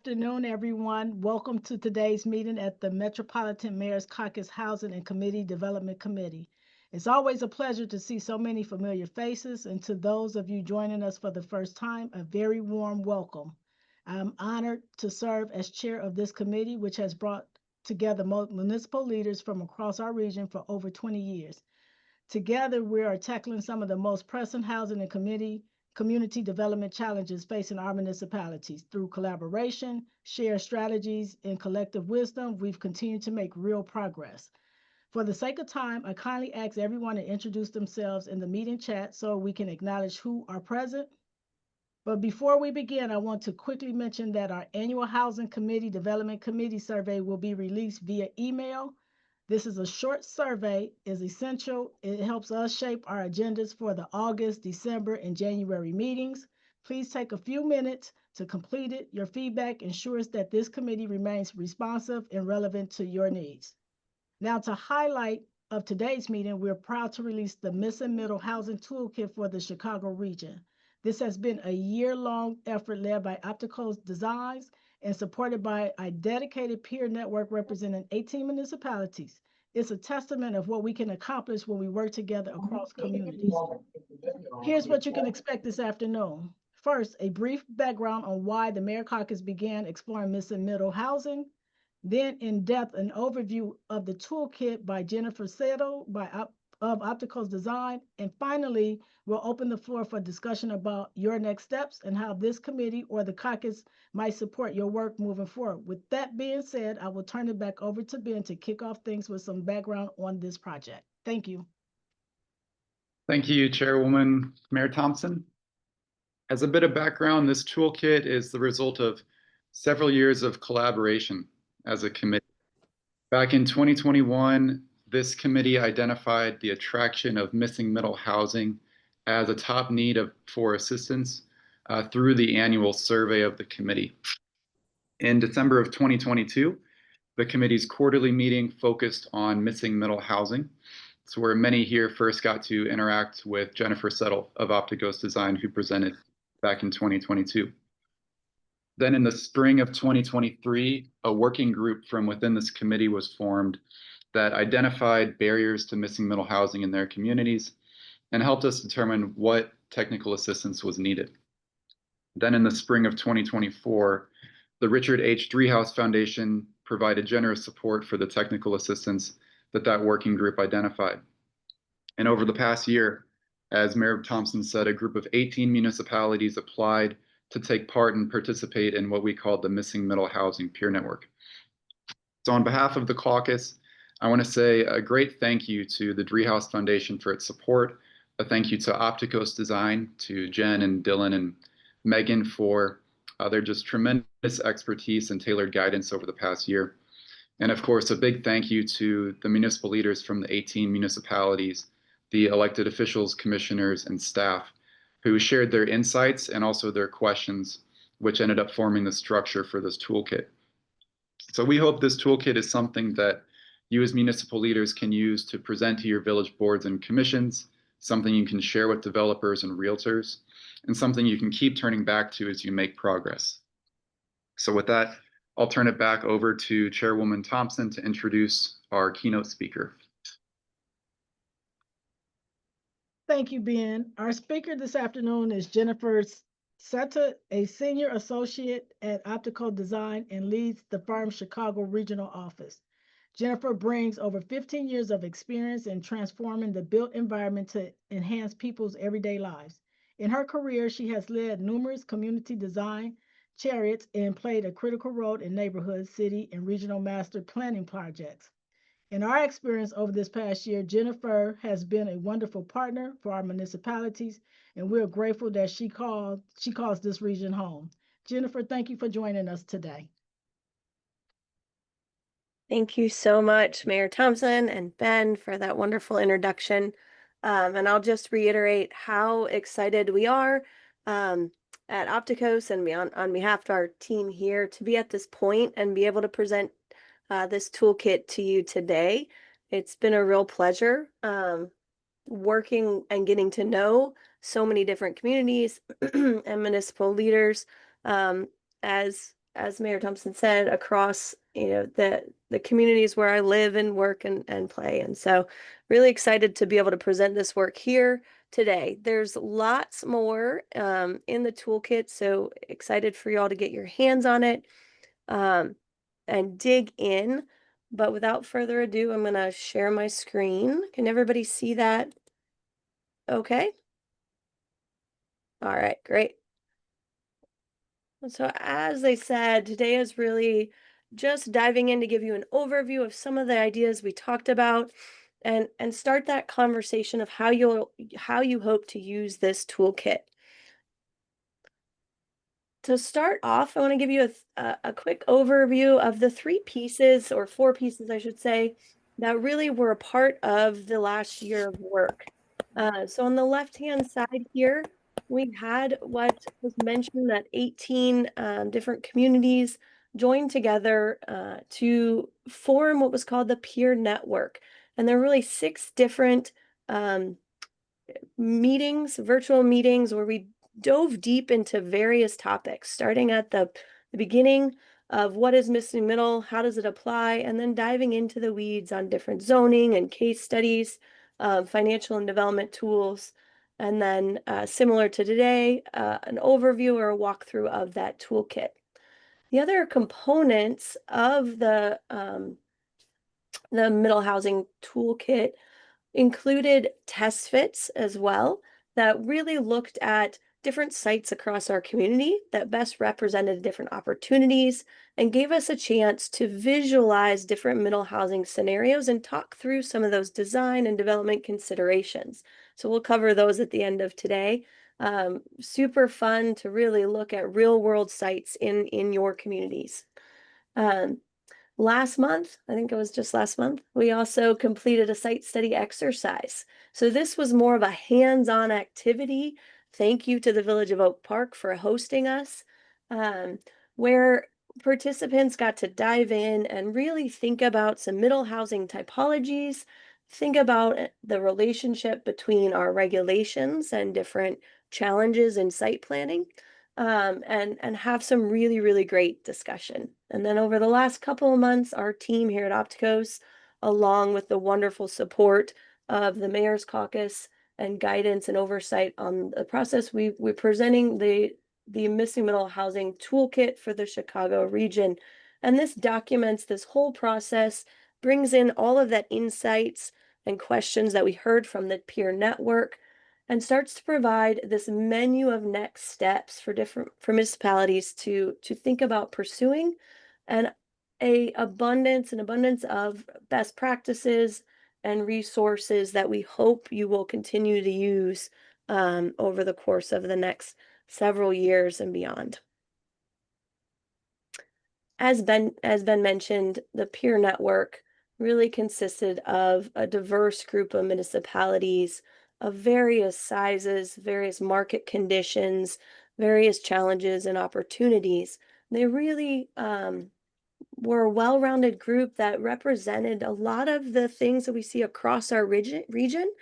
Afternoon, everyone. Welcome to today's meeting at the Metropolitan Mayor's Caucus Housing and Community Development Committee. It's always a pleasure to see so many familiar faces, and to those of you joining us for the first time, a very warm welcome. I'm honored to serve as chair of this committee, which has brought together municipal leaders from across our region for over 20 years. Together, we are tackling some of the most pressing housing and community development challenges facing our municipalities. Through collaboration, shared strategies, and collective wisdom, we've continued to make real progress. For the sake of time, I kindly ask everyone to introduce themselves in the meeting chat so we can acknowledge who are present. But before we begin, I want to quickly mention that our annual Housing Committee Development Committee survey will be released via email. This is a short survey, is essential. It helps us shape our agendas for the August, December, and January meetings. Please take a few minutes to complete it. Your feedback ensures that this committee remains responsive and relevant to your needs. Now, to highlight of today's meeting, we're proud to release the Missing Middle Housing Toolkit for the Chicago region. This has been a year-long effort led by Opticos Design and supported by a dedicated peer network representing 18 municipalities. It's a testament of what we can accomplish when we work together across communities. Here's what you can expect this afternoon. First, a brief background on why the Mayor Caucus began exploring missing middle housing. Then, in depth, an overview of the toolkit by Jennifer Settle of Opticos Design. And finally, we'll open the floor for discussion about your next steps and how this committee or the caucus might support your work moving forward. With that being said, I will turn it back over to Ben to kick off things with some background on this project. Thank you. Thank you, Chairwoman Mayor Thompson. As a bit of background, this toolkit is the result of several years of collaboration as a committee. Back in 2021, this committee identified the attraction of missing middle housing as a top need for assistance through the annual survey of the committee. In December of 2022, the committee's quarterly meeting focused on missing middle housing. It's where many here first got to interact with Jennifer Settle of Opticos Design, who presented back in 2022. Then in the spring of 2023, a working group from within this committee was formed that identified barriers to missing middle housing in their communities and helped us determine what technical assistance was needed. Then in the spring of 2024, the Richard H. Driehaus Foundation provided generous support for the technical assistance that working group identified. And over the past year, as Mayor Thompson said, a group of 18 municipalities applied to take part and participate in what we call the Missing Middle Housing Peer Network. So on behalf of the caucus, I want to say a great thank you to the Driehaus Foundation for its support, a thank you to Opticos Design, to Jen and Dylan and Megan for their just tremendous expertise and tailored guidance over the past year. And of course, a big thank you to the municipal leaders from the 18 municipalities, the elected officials, commissioners, and staff who shared their insights and also their questions, which ended up forming the structure for this toolkit. So we hope this toolkit is something that you as municipal leaders can use to present to your village boards and commissions, something you can share with developers and realtors, and something you can keep turning back to as you make progress. So with that, I'll turn it back over to Chairwoman Thompson to introduce our keynote speaker. Thank you, Ben. Our speaker this afternoon is Jennifer Settle, a senior associate at Optical Design and leads the firm's Chicago regional office. Jennifer brings over 15 years of experience in transforming the built environment to enhance people's everyday lives. In her career, she has led numerous community design chariots and played a critical role in neighborhood, city, and regional master planning projects. In our experience over this past year, Jennifer has been a wonderful partner for our municipalities, and we're grateful that she calls this region home. Jennifer, thank you for joining us today. Thank you so much, Mayor Thompson and Ben, for that wonderful introduction. And I'll just reiterate how excited we are at Opticos and on behalf of our team here to be at this point and be able to present this toolkit to you today. It's been a real pleasure working and getting to know so many different communities and municipal leaders as as Mayor Thompson said, across, the communities where I live and work and play. And so really excited to be able to present this work here today. There's lots more in the toolkit, so excited for y'all to get your hands on it and dig in. But without further ado, I'm going to share my screen. Can everybody see that? Okay. All right, great. So as I said, today is really just diving in to give you an overview of some of the ideas we talked about and start that conversation of how you hope to use this toolkit. To start off, I want to give you a quick overview of the 3 pieces, or 4 pieces, I should say, that really were a part of the last year of work. So on the left-hand side here, we had what was mentioned, that 18 different communities joined together to form what was called the peer network. And there are really 6 different meetings, virtual meetings, where we dove deep into various topics, starting at the beginning of what is missing middle, how does it apply, and then diving into the weeds on different zoning and case studies, financial and development tools, and then similar to today, an overview or a walkthrough of that toolkit. The other components of the middle housing toolkit included test fits as well, that really looked at different sites across our community that best represented different opportunities and gave us a chance to visualize different middle housing scenarios and talk through some of those design and development considerations. So we'll cover those at the end of today. Super fun to really look at real world sites in your communities. Last month, I think it was just last month, we also completed a site study exercise. So this was more of a hands-on activity. Thank you to the Village of Oak Park for hosting us, where participants got to dive in and really think about some middle housing typologies, think about the relationship between our regulations and different challenges in site planning, and have some really, really great discussion. And then over the last couple of months, our team here at Opticos, along with the wonderful support of the Mayor's Caucus and guidance and oversight on the process, we're presenting the Missing Middle Housing Toolkit for the Chicago region. And this documents this whole process, brings in all of that insights and questions that we heard from the peer network, and starts to provide this menu of next steps for municipalities to think about pursuing, and an abundance of best practices and resources that we hope you will continue to use over the course of the next several years and beyond. As Ben mentioned, the peer network really consisted of a diverse group of municipalities of various sizes, various market conditions, various challenges and opportunities. They really were a well-rounded group that represented a lot of the things that we see across our region,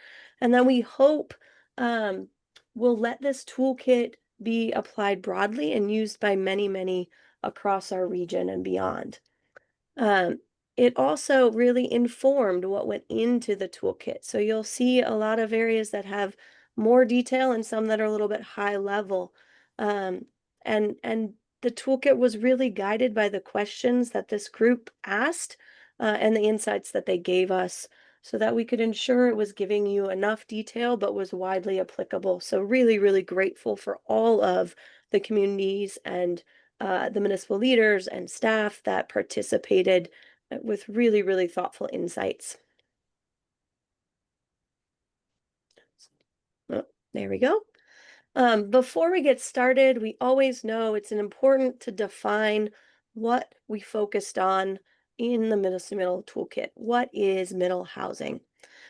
and that we hope will let this toolkit be applied broadly and used by many, many across our region and beyond. It also really informed what went into the toolkit. So you'll see a lot of areas that have more detail and some that are a little bit high level. And the toolkit was really guided by the questions that this group asked and the insights that they gave us, so that we could ensure it was giving you enough detail but was widely applicable. So really, really grateful for all of the communities and the municipal leaders and staff that participated with really, really thoughtful insights. Oh, there we go. Before we get started, we always know it's important to define what we focused on in the Missing Middle Toolkit. What is middle housing?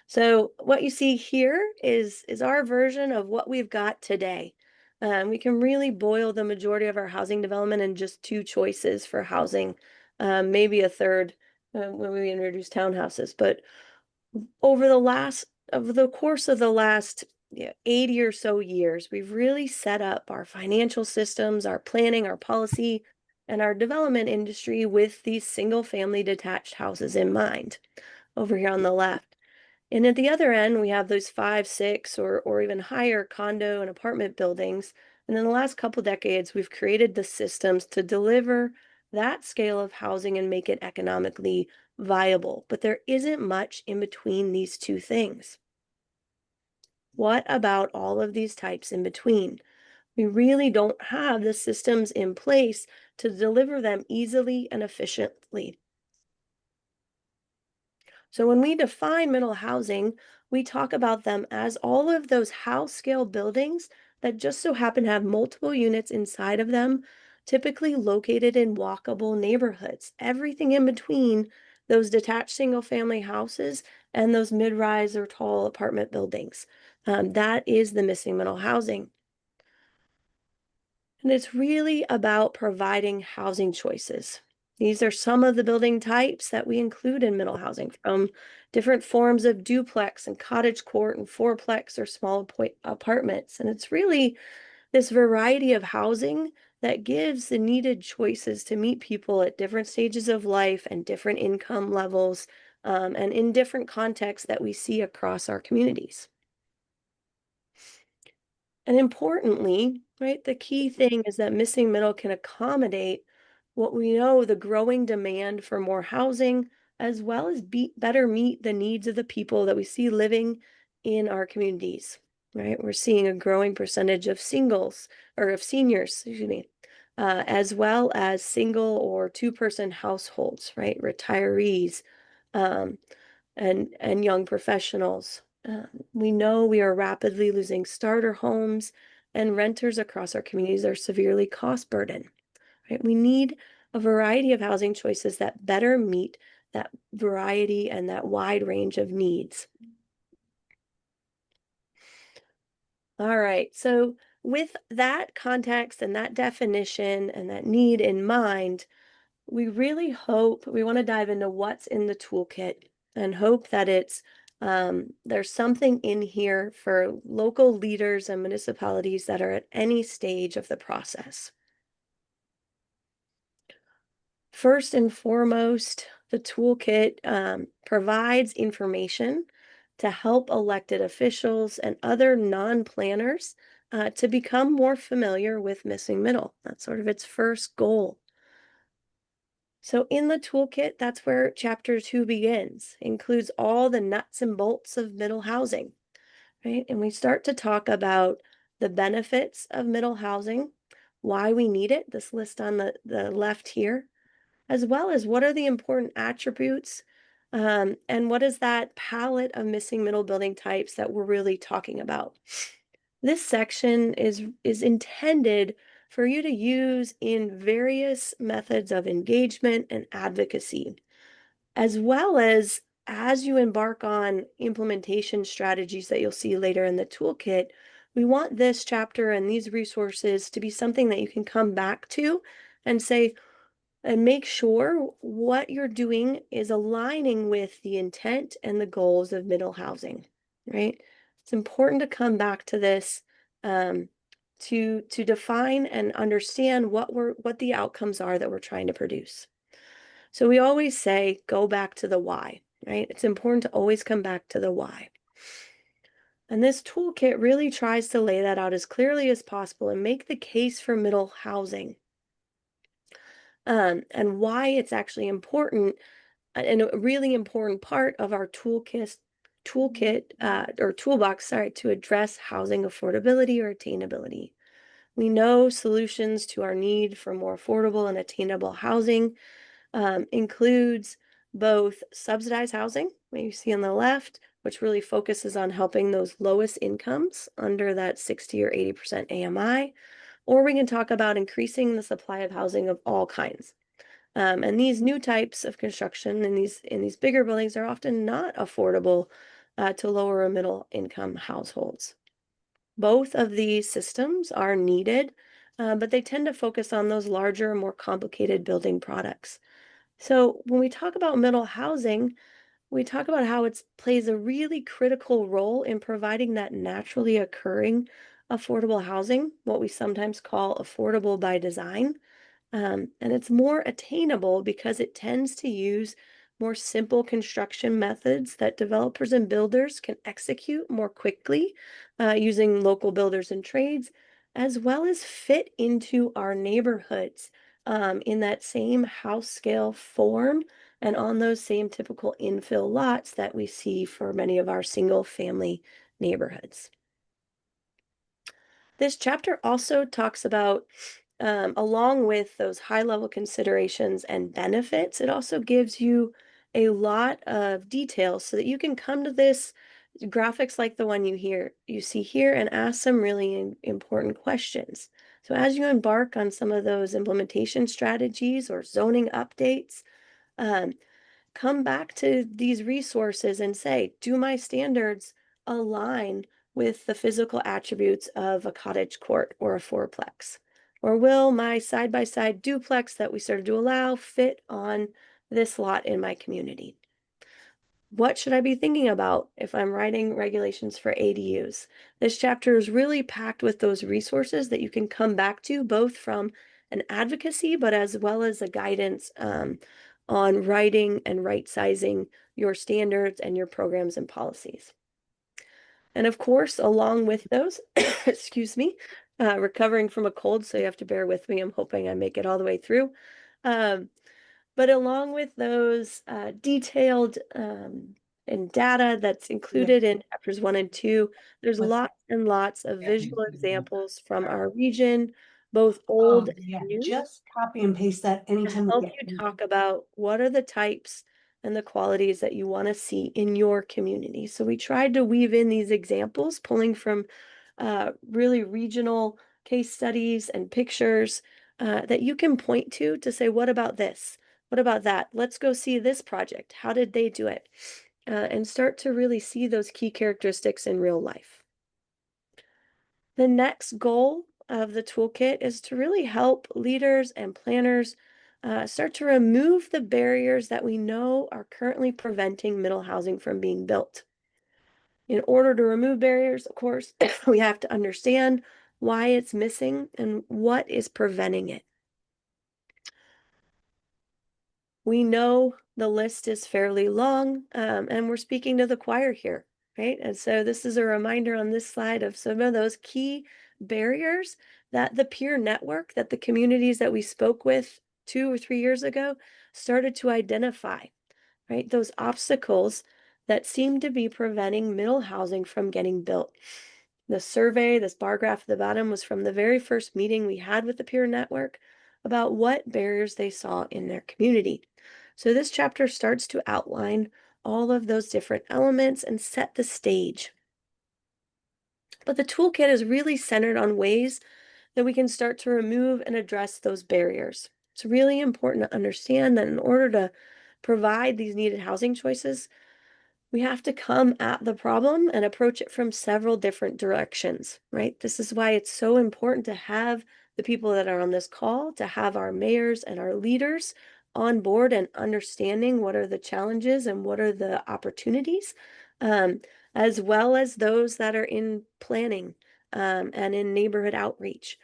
So what you see here is our version of what we've got today. We can really boil the majority of our housing development in just 2 choices for housing, maybe a third when we introduce townhouses. But over the course of the last 80 or so years, we've really set up our financial systems, our planning, our policy, and our development industry with these single-family detached houses in mind, over here on the left. And at the other end, we have those 5, 6, or even higher condo and apartment buildings. And in the last couple decades, we've created the systems to deliver that scale of housing and make it economically viable. But there isn't much in between these two things. What about all of these types in between? We really don't have the systems in place to deliver them easily and efficiently. So when we define middle housing, we talk about them as all of those house scale buildings that just so happen to have multiple units inside of them, typically located in walkable neighborhoods. Everything in between those detached single family houses and those mid-rise or tall apartment buildings. That is the missing middle housing. And it's really about providing housing choices. These are some of the building types that we include in middle housing, from different forms of duplex and cottage court and fourplex or small apartments. And it's really this variety of housing that gives the needed choices to meet people at different stages of life and different income levels, and in different contexts that we see across our communities. And importantly, right, the key thing is that missing middle can accommodate what we know the growing demand for more housing, as well as better meet the needs of the people that we see living in our communities, right? We're seeing a growing percentage of singles or of seniors, excuse me, as well as single or two-person households, right? Retirees, um, and young professionals. We know we are rapidly losing starter homes, and renters across our communities are severely cost burdened. Right? We need a variety of housing choices that better meet that variety and that wide range of needs. All right, so with that context and that definition and that need in mind, we really hope we want to dive into what's in the toolkit and hope that there's something in here for local leaders and municipalities that are at any stage of the process. First and foremost, the toolkit provides information to help elected officials and other non-planners to become more familiar with missing middle. That's sort of its first goal. So in the toolkit, that's where chapter 2 begins, includes all the nuts and bolts of middle housing, right? And we start to talk about the benefits of middle housing, why we need it, this list on the left here, as well as what are the important attributes, and what is that palette of missing middle building types that we're really talking about. This section is intended for you to use in various methods of engagement and advocacy, as well as you embark on implementation strategies that you'll see later in the toolkit. We want this chapter and these resources to be something that you can come back to and say, and make sure what you're doing is aligning with the intent and the goals of middle housing, right? It's important to come back to this, to define and understand what the outcomes are that we're trying to produce. So we always say, go back to the why, right? It's important to always come back to the why. And this toolkit really tries to lay that out as clearly as possible and make the case for middle housing, and why it's actually important, and a really important part of our toolbox, sorry, to address housing affordability or attainability. We know solutions to our need for more affordable and attainable housing includes both subsidized housing, what you see on the left, which really focuses on helping those lowest incomes under that 60 or 80% AMI, or we can talk about increasing the supply of housing of all kinds. And these new types of construction in these bigger buildings are often not affordable to lower or middle income households. Both of these systems are needed, but they tend to focus on those larger, more complicated building products. So when we talk about middle housing, we talk about how it plays a really critical role in providing that naturally occurring affordable housing, what we sometimes call affordable by design, And it's more attainable because it tends to use more simple construction methods that developers and builders can execute more quickly using local builders and trades, as well as fit into our neighborhoods in that same house scale form and on those same typical infill lots that we see for many of our single family neighborhoods. This chapter also talks about, along with those high level considerations and benefits, it also gives you a lot of details so that you can come to this graphics like the one you see here and ask some really important questions. So as you embark on some of those implementation strategies or zoning updates, um, come back to these resources and say, do my standards align with the physical attributes of a cottage court or a fourplex? Or will my side-by-side duplex that we started to allow fit on this lot in my community? What should I be thinking about if I'm writing regulations for ADUs? This chapter is really packed with those resources that you can come back to, both from an advocacy, but as well as a guidance on writing and right-sizing your standards and your programs and policies. And of course, along with those, excuse me, recovering from a cold, so you have to bear with me. I'm hoping I make it all the way through. But along with those detailed and data that's included in chapters 1 and 2, there's lots and lots of visual examples from our region, both old and new, just copy and paste that to anytime we help get you talk about what are the types and the qualities that you want to see in your community. So we tried to weave in these examples, pulling from really regional case studies and pictures that you can point to say, what about this? What about that? Let's go see this project. How did they do it? And start to really see those key characteristics in real life. The next goal of the toolkit is to really help leaders and planners start to remove the barriers that we know are currently preventing middle housing from being built. In order to remove barriers, of course, we have to understand why it's missing and what is preventing it. We know the list is fairly long, and we're speaking to the choir here, right? And so this is a reminder on this slide of some of those key barriers that the peer network, that the communities that we spoke with 2 or 3 years ago started to identify, right? Those obstacles that seem to be preventing middle housing from getting built. The survey, this bar graph at the bottom, was from the very first meeting we had with the peer network about what barriers they saw in their community. So this chapter starts to outline all of those different elements and set the stage. But the toolkit is really centered on ways that we can start to remove and address those barriers. It's really important to understand that in order to provide these needed housing choices, we have to come at the problem and approach it from several different directions, right? This is why it's so important to have the people that are on this call, to have our mayors and our leaders on board and understanding what are the challenges and what are the opportunities, as well as those that are in planning and in neighborhood outreach.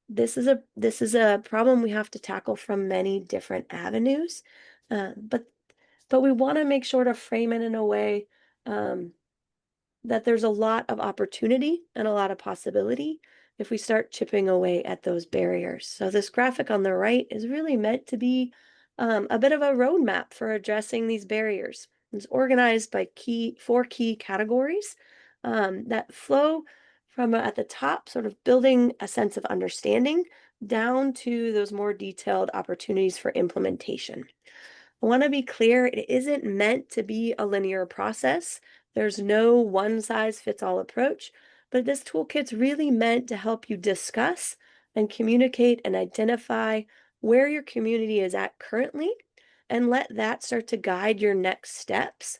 This is a problem we have to tackle from many different avenues, but we want to make sure to frame it in a way that there's a lot of opportunity and a lot of possibility if we start chipping away at those barriers. So this graphic on the right is really meant to be a bit of a roadmap for addressing these barriers. It's organized by 4 key categories that flow from at the top, sort of building a sense of understanding, down to those more detailed opportunities for implementation. I want to be clear, it isn't meant to be a linear process. There's no one size fits all approach, but this toolkit's really meant to help you discuss and communicate and identify where your community is at currently and let that start to guide your next steps,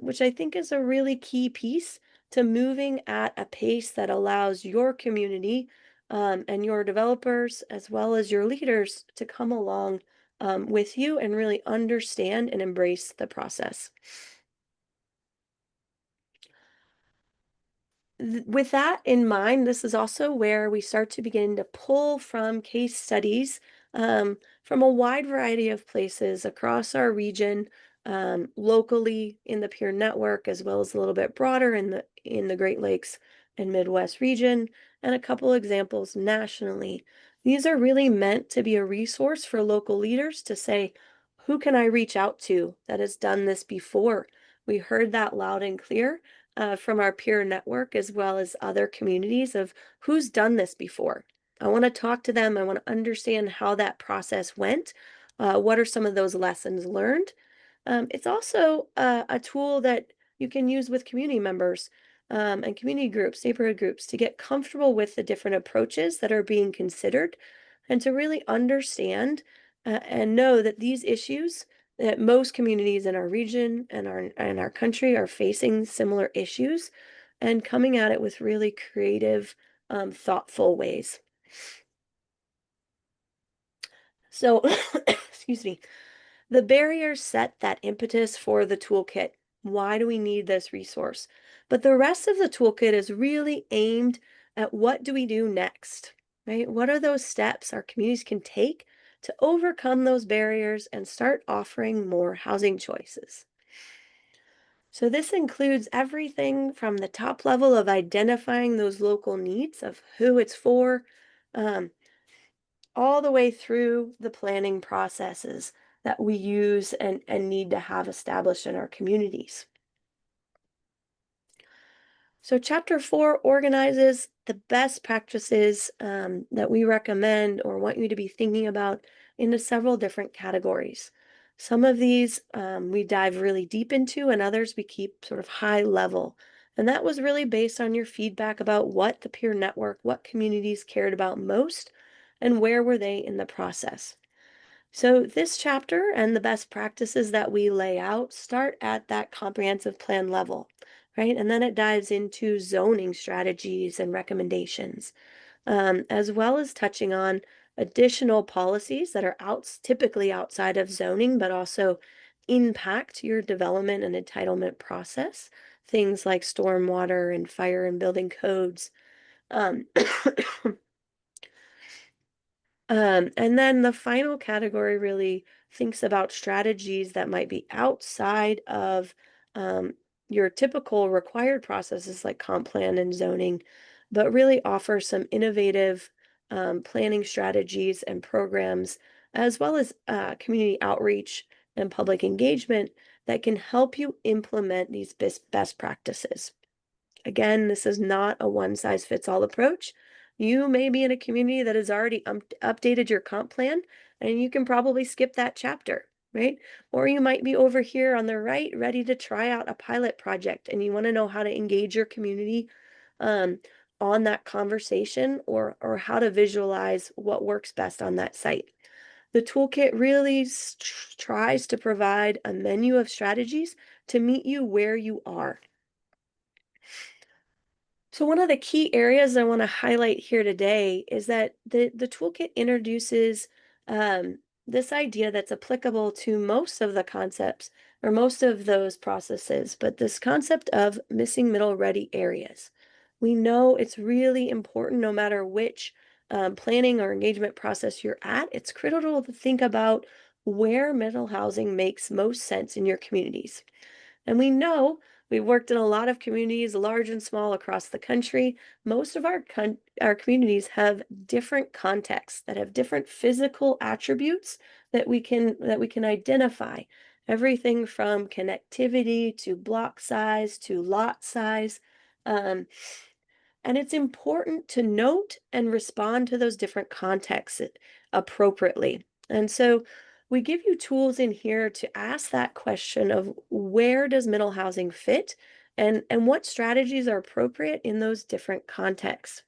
which I think is a really key piece to moving at a pace that allows your community and your developers as well as your leaders to come along with you and really understand and embrace the process. With that in mind, this is also where we start to begin to pull from case studies from a wide variety of places across our region, locally in the peer network, as well as a little bit broader in the Great Lakes and Midwest region, and a couple examples nationally. These are really meant to be a resource for local leaders to say, who can I reach out to that has done this before? We heard that loud and clear from our peer network, as well as other communities, of who's done this before. I want to talk to them. I want to understand how that process went. What are some of those lessons learned? It's also a tool that you can use with community members and community groups, neighborhood groups, to get comfortable with the different approaches that are being considered and to really understand and know that these issues, that most communities in our region and our country are facing similar issues and coming at it with really creative, thoughtful ways. So, excuse me, the barriers set that impetus for the toolkit. Why do we need this resource? But the rest of the toolkit is really aimed at what do we do next, right? What are those steps our communities can take to overcome those barriers and start offering more housing choices? So this includes everything from the top level of identifying those local needs of who it's for, um, all the way through the planning processes that we use and need to have established in our communities. So Chapter 4 organizes the best practices that we recommend or want you to be thinking about into several different categories. Some of these we dive really deep into, and others we keep sort of high level. And that was really based on your feedback about what the peer network, what communities cared about most, and where were they in the process. So this chapter and the best practices that we lay out start at that comprehensive plan level, right? And then it dives into zoning strategies and recommendations, as well as touching on additional policies that are typically outside of zoning, but also impact your development and entitlement process. Things like stormwater and fire and building codes. Um, and then the final category really thinks about strategies that might be outside of your typical required processes like comp plan and zoning, but really offer some innovative planning strategies and programs, as well as community outreach and public engagement that can help you implement these best practices. Again, this is not a one-size-fits-all approach. You may be in a community that has already updated your comp plan, and you can probably skip that chapter, right? Or you might be over here on the right, ready to try out a pilot project, and you want to know how to engage your community um, on that conversation, or how to visualize what works best on that site. The toolkit really tries to provide a menu of strategies to meet you where you are. So one of the key areas I want to highlight here today is that the toolkit introduces this idea that's applicable to most of the concepts or most of those processes, but this concept of missing middle ready areas. We know it's really important no matter which planning or engagement process you're at. It's critical to think about where middle housing makes most sense in your communities. And we know we've worked in a lot of communities, large and small, across the country. Most of our communities have different contexts that have different physical attributes that we can identify. Everything from connectivity to block size to lot size. Um, and it's important to note and respond to those different contexts appropriately. And so we give you tools in here to ask that question of where does middle housing fit and what strategies are appropriate in those different contexts.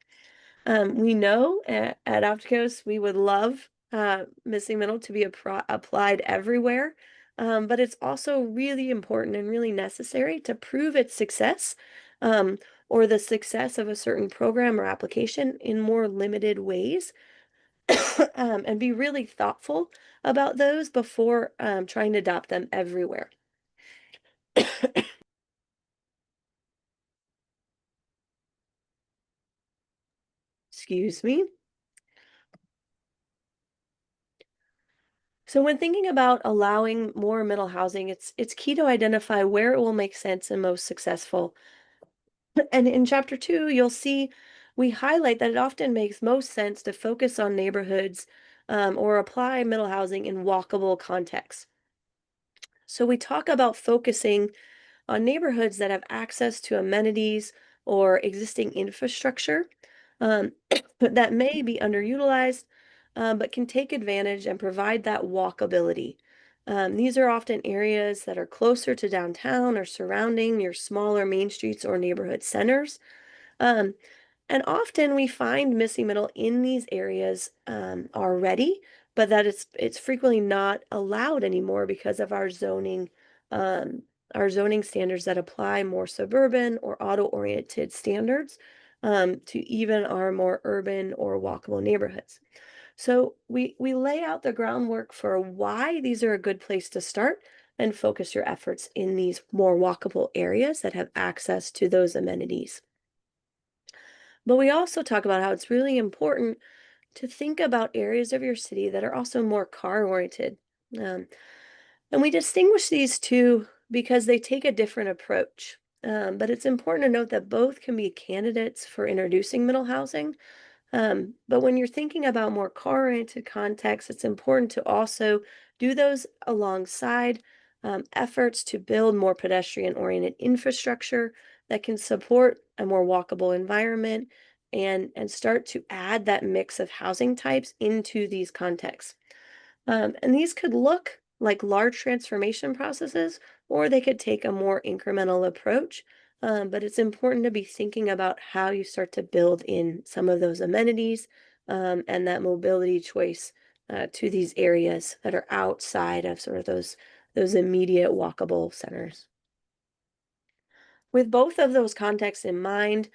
We know at Opticos we would love missing middle to be applied everywhere, but it's also really important and really necessary to prove its success um, or the success of a certain program or application in more limited ways and be really thoughtful about those before trying to adopt them everywhere. Excuse me. So when thinking about allowing more middle housing, it's key to identify where it will make sense and most successful. And in chapter 2, you'll see we highlight that it often makes most sense to focus on neighborhoods or apply middle housing in walkable contexts. So we talk about focusing on neighborhoods that have access to amenities or existing infrastructure um, that may be underutilized, but can take advantage and provide that walkability. These are often areas that are closer to downtown or surrounding your smaller main streets or neighborhood centers. Um, and often we find missing middle in these areas already, but that it's frequently not allowed anymore because of um, our zoning standards that apply more suburban or auto-oriented standards to even our more urban or walkable neighborhoods. So we lay out the groundwork for why these are a good place to start and focus your efforts in these more walkable areas that have access to those amenities. But we also talk about how it's really important to think about areas of your city that are also more car oriented. Um, and we distinguish these two because they take a different approach. But it's important to note that both can be candidates for introducing middle housing. But when you're thinking about more car-oriented contexts, it's important to also do those alongside efforts to build more pedestrian-oriented infrastructure that can support a more walkable environment and start to add that mix of housing types into these contexts. And these could look like large transformation processes, or they could take a more incremental approach. But it's important to be thinking about how you start to build in some of those amenities and that mobility choice to these areas that are outside of sort of those immediate walkable centers. With both of those contexts in mind,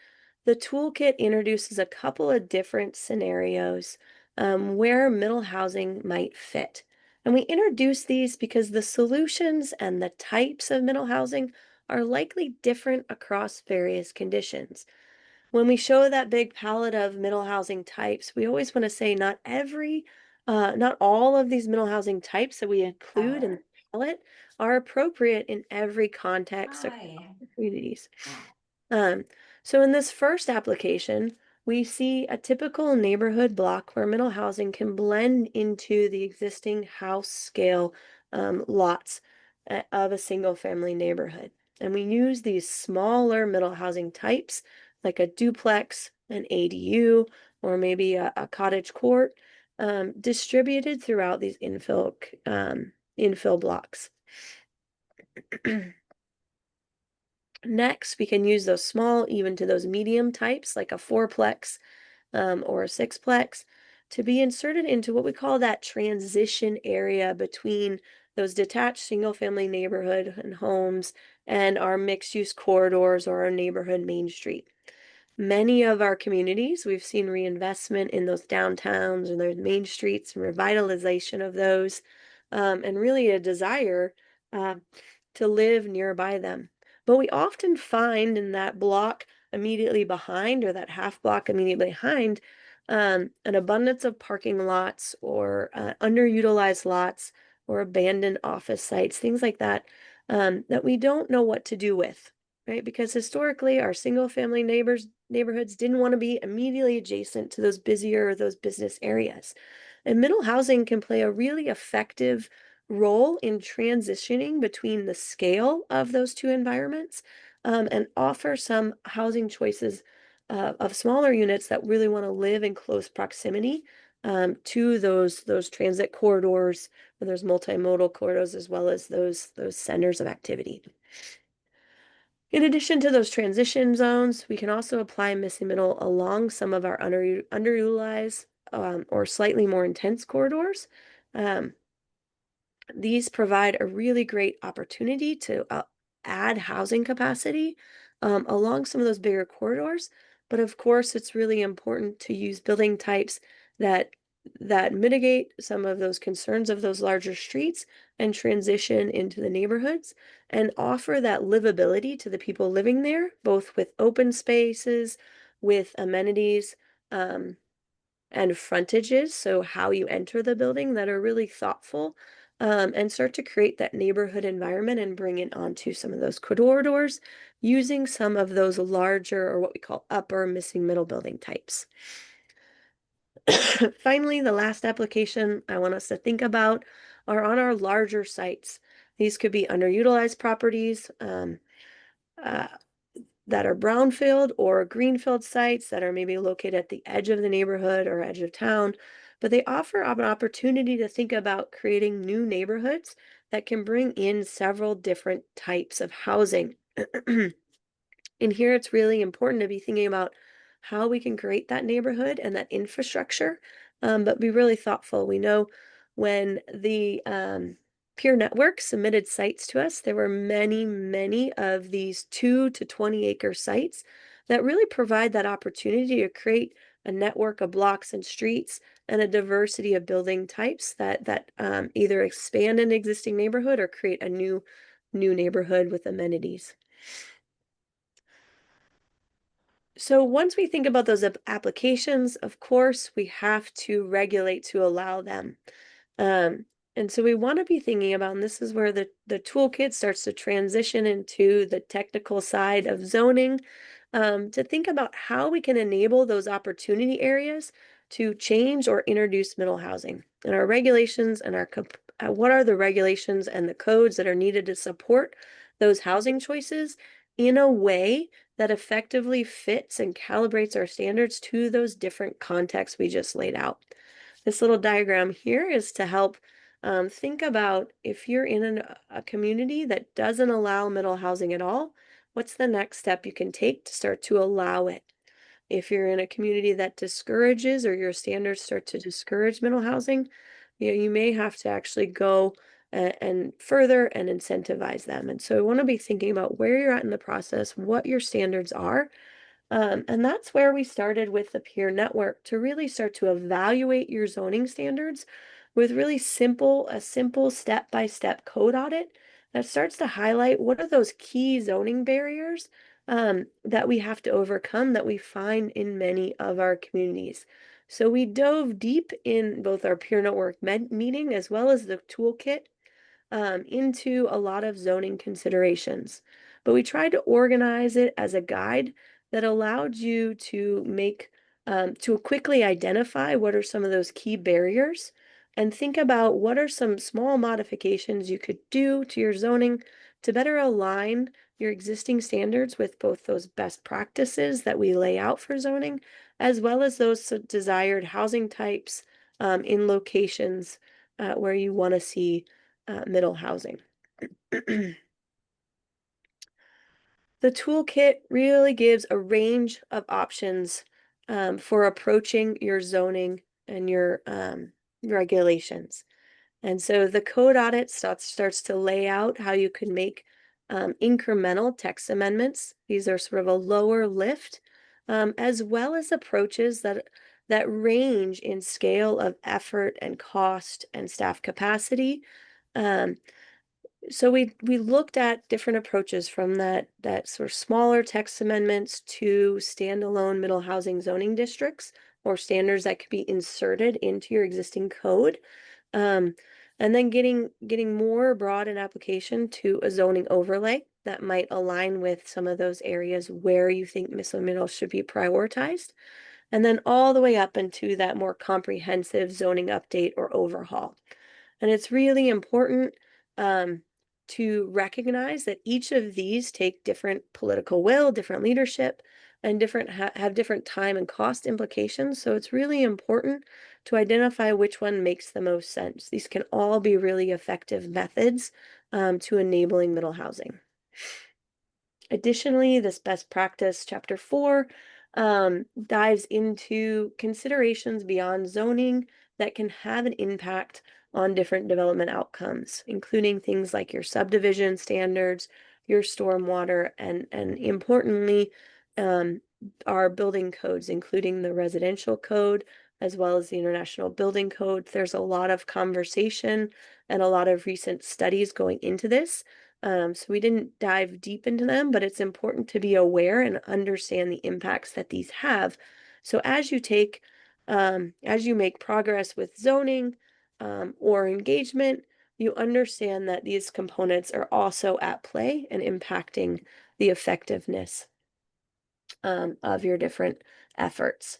the toolkit introduces a couple of different scenarios where middle housing might fit. And we introduce these because the solutions and the types of middle housing are likely different across various conditions. When we show that big palette of middle housing types, we always want to say not all of these middle housing types that we include in the palette are appropriate in every context across Hi. communities. Um, so in this first application, we see a typical neighborhood block where middle housing can blend into the existing house scale lots of a single family neighborhood. And we use these smaller middle housing types like a duplex, an ADU, or maybe a cottage court distributed throughout these infill blocks. Next, we can use those small, even to those medium types, like a fourplex or a sixplex, to be inserted into what we call that transition area between those detached single-family neighborhood and homes and our mixed-use corridors or our neighborhood main street. Many of our communities, we've seen reinvestment in those downtowns and those main streets and revitalization of those, and really a desire uh, to live nearby them. But we often find in that block immediately behind or that half block immediately behind an abundance of parking lots or underutilized lots or abandoned office sites, things like that, that we don't know what to do with, right? Because historically, our single family neighborhoods didn't want to be immediately adjacent to those busier or those business areas. And middle housing can play a really effective role in transitioning between the scale of those two environments and offer some housing choices of smaller units that really want to live in close proximity to those transit corridors or those multimodal corridors as well as those centers of activity. In addition to those transition zones, we can also apply missing middle along some of our underutilized or slightly more intense corridors. Um, these provide a really great opportunity to add housing capacity along some of those bigger corridors. But of course, it's really important to use building types that that mitigate some of those concerns of those larger streets and transition into the neighborhoods and offer that livability to the people living there, both with open spaces, with amenities, um, and frontages, so how you enter the building, that are really thoughtful, and start to create that neighborhood environment and bring it onto some of those corridors using some of those larger, or what we call upper missing middle building types. Finally, the last application I want us to think about are on our larger sites. These could be underutilized properties that are brownfield or greenfield sites that are maybe located at the edge of the neighborhood or edge of town, but they offer an opportunity to think about creating new neighborhoods that can bring in several different types of housing. And here it's really important to be thinking about how we can create that neighborhood and that infrastructure, but be really thoughtful. We know when the peer network submitted sites to us, there were many of these 2 to 20 acre sites that really provide that opportunity to create a network of blocks and streets and a diversity of building types that either expand an existing neighborhood or create a new neighborhood with amenities. So once we think about those applications, of course, we have to regulate to allow them. And so we want to be thinking about, and this is where the toolkit starts to transition into the technical side of zoning, to think about how we can enable those opportunity areas to change or introduce middle housing. And our regulations and what are the regulations and the codes that are needed to support those housing choices in a way that effectively fits and calibrates our standards to those different contexts we just laid out. This little diagram here is to help think about, if you're in a community that doesn't allow middle housing at all, what's the next step you can take to start to allow it? If you're in a community that discourages, or your standards start to discourage middle housing, you may have to actually go and further and incentivize them. And so I want to be thinking about where you're at in the process, what your standards are. And that's where we started with the peer network, to really start to evaluate your zoning standards with really a simple step-by-step code audit that starts to highlight what are those key zoning barriers that we have to overcome, that we find in many of our communities. So we dove deep in both our peer network meeting as well as the toolkit into a lot of zoning considerations. But we tried to organize it as a guide that allowed you to to quickly identify what are some of those key barriers, and think about what are some small modifications you could do to your zoning to better align your existing standards with both those best practices that we lay out for zoning, as well as those desired housing types in locations where you want to see middle housing. The toolkit really gives a range of options for approaching your zoning and your regulations. And so the code audit starts to lay out how you can make incremental text amendments. These are sort of a lower lift, as well as approaches that range in scale of effort and cost and staff capacity. So we looked at different approaches, from that sort of smaller text amendments to standalone middle housing zoning districts, or standards that could be inserted into your existing code. And then getting more broad in application to a zoning overlay that might align with some of those areas where you think missing middle should be prioritized. And then all the way up into that more comprehensive zoning update or overhaul. And it's really important to recognize that each of these take different political will, different leadership, and have different time and cost implications. So it's really important to identify which one makes the most sense. These can all be really effective methods to enabling middle housing. Additionally, this best practice, chapter 4, dives into considerations beyond zoning that can have an impact on different development outcomes, including things like your subdivision standards, your stormwater, and importantly, our building codes, including the residential code, as well as the international building code. There's a lot of conversation and a lot of recent studies going into this. So we didn't dive deep into them, but it's important to be aware and understand the impacts that these have. So as you take as you make progress with zoning or engagement, you understand that these components are also at play and impacting the effectiveness of your different efforts.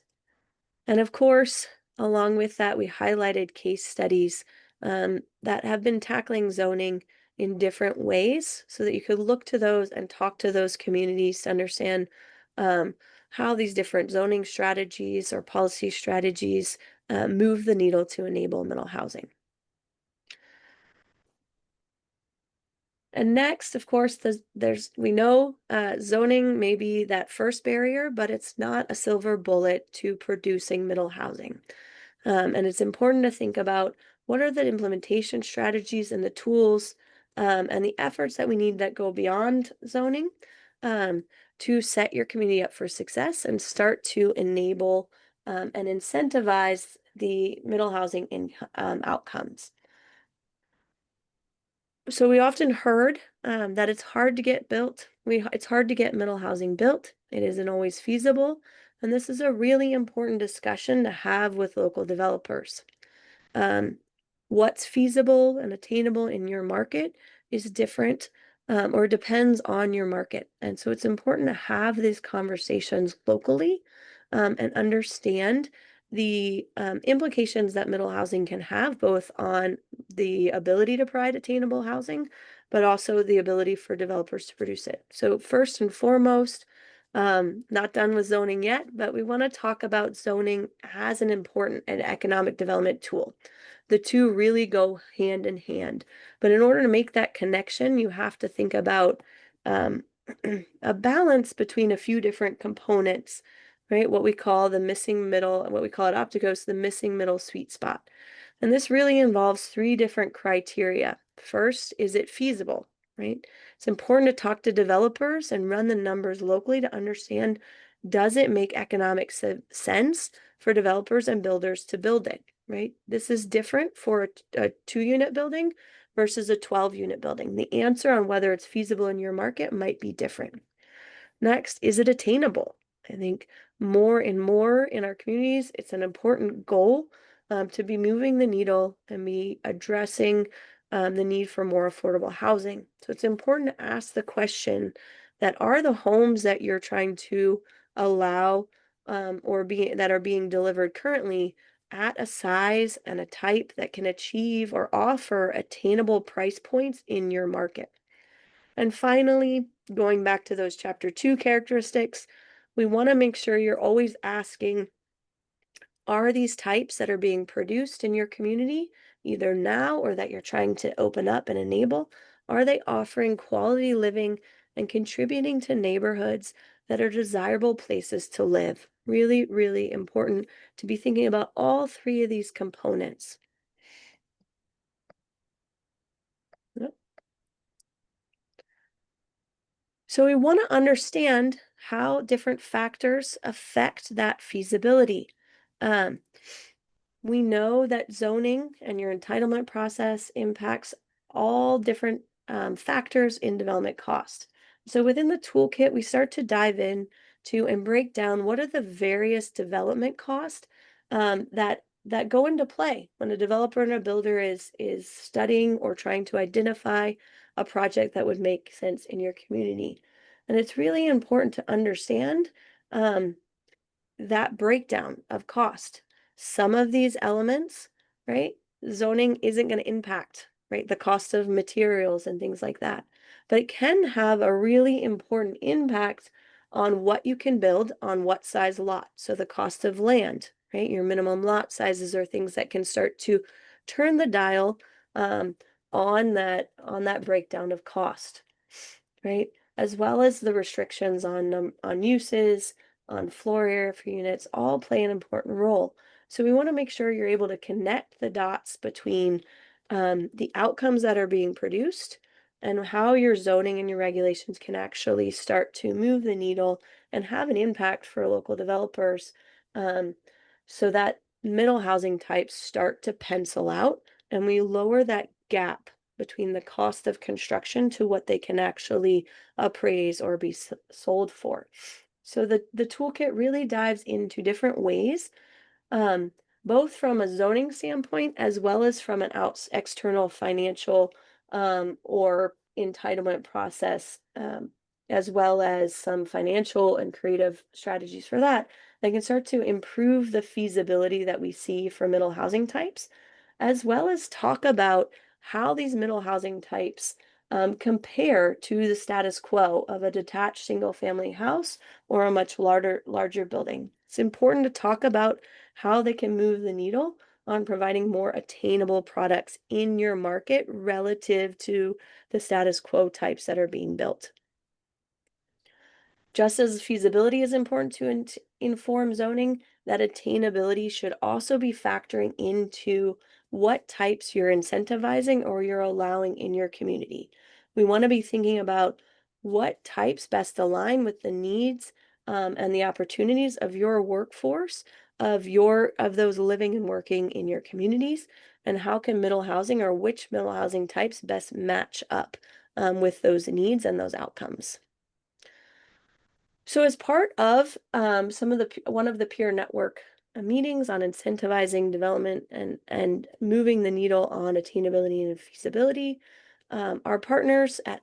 And of course, along with that, we highlighted case studies that have been tackling zoning in different ways so that you could look to those and talk to those communities to understand how these different zoning strategies or policy strategies move the needle to enable middle housing. And next, of course, we know zoning may be that first barrier, but it's not a silver bullet to producing middle housing. And it's important to think about what are the implementation strategies and the tools and the efforts that we need that go beyond zoning to set your community up for success and start to enable and incentivize the middle housing outcomes. So we often heard that it's hard to get built. It's hard to get middle housing built. It isn't always feasible. And this is a really important discussion to have with local developers. What's feasible and attainable in your market is different or depends on your market. And so it's important to have these conversations locally and understand the implications that middle housing can have, both on the ability to provide attainable housing, but also the ability for developers to produce it. So first and foremost, not done with zoning yet, but we want to talk about zoning as an important and economic development tool. The two really go hand in hand. But in order to make that connection, you have to think about a balance between a few different components, right? What we call the missing middle, what we call at Opticos, the missing middle sweet spot. And this really involves three different criteria. First, is it feasible, right? It's important to talk to developers and run the numbers locally to understand, does it make economic sense for developers and builders to build it, right? This is different for a 2-unit building versus a 12-unit building. The answer on whether it's feasible in your market might be different. Next, is it attainable? I think more and more in our communities, it's an important goal to be moving the needle and be addressing the need for more affordable housing. So it's important to ask the question that are the homes that you're trying to allow that are being delivered currently at a size and a type that can achieve or offer attainable price points in your market. And finally, going back to those chapter 2 characteristics, we want to make sure you're always asking, are these types that are being produced in your community, either now or that you're trying to open up and enable, are they offering quality living and contributing to neighborhoods that are desirable places to live? Really, really important to be thinking about all three of these components. Yep. So we want to understand how different factors affect that feasibility. We know that zoning and your entitlement process impacts all different factors in development cost. So within the toolkit, we start to dive in to and break down what are the various development costs that go into play when a developer and a builder is studying or trying to identify a project that would make sense in your community. And it's really important to understand that breakdown of cost. Some of these elements, right, zoning isn't going to impact, right, the cost of materials and things like that. But it can have a really important impact on what you can build on what size lot. So the cost of land, right, your minimum lot sizes are things that can start to turn the dial on that breakdown of cost, right, as well as the restrictions on uses, on floor area for units, all play an important role. So we want to make sure you're able to connect the dots between the outcomes that are being produced and how your zoning and your regulations can actually start to move the needle and have an impact for local developers so that middle housing types start to pencil out and we lower that gap between the cost of construction to what they can actually appraise or be sold for. So the toolkit really dives into different ways both from a zoning standpoint as well as from an external financial or entitlement process, as well as some financial and creative strategies for that can start to improve the feasibility that we see for middle housing types, as well as talk about how these middle housing types compare to the status quo of a detached single family house or a much larger building. It's important to talk about how they can move the needle on providing more attainable products in your market relative to the status quo types that are being built. Just as feasibility is important to inform zoning, that attainability should also be factoring into what types you're incentivizing or you're allowing in your community. We want to be thinking about what types best align with the needs and the opportunities of your workforce, of those living and working in your communities, and how can middle housing or which middle housing types best match up with those needs and those outcomes. So as part of one of the peer network meetings on incentivizing development and moving the needle on attainability and feasibility, our partners at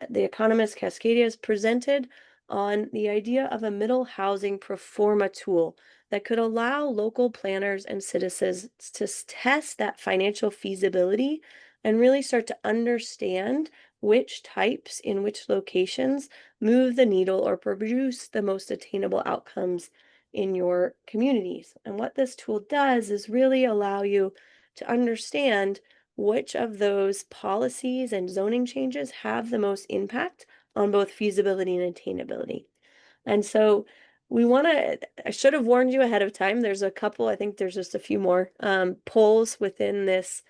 the economist Cascadias presented on the idea of a middle housing pro forma tool that could allow local planners and citizens to test that financial feasibility and really start to understand which types in which locations move the needle or produce the most attainable outcomes in your communities. And what this tool does is really allow you to understand which of those policies and zoning changes have the most impact on both feasibility and attainability. And so I should have warned you ahead of time. There's a couple, I think there's just a few more polls within this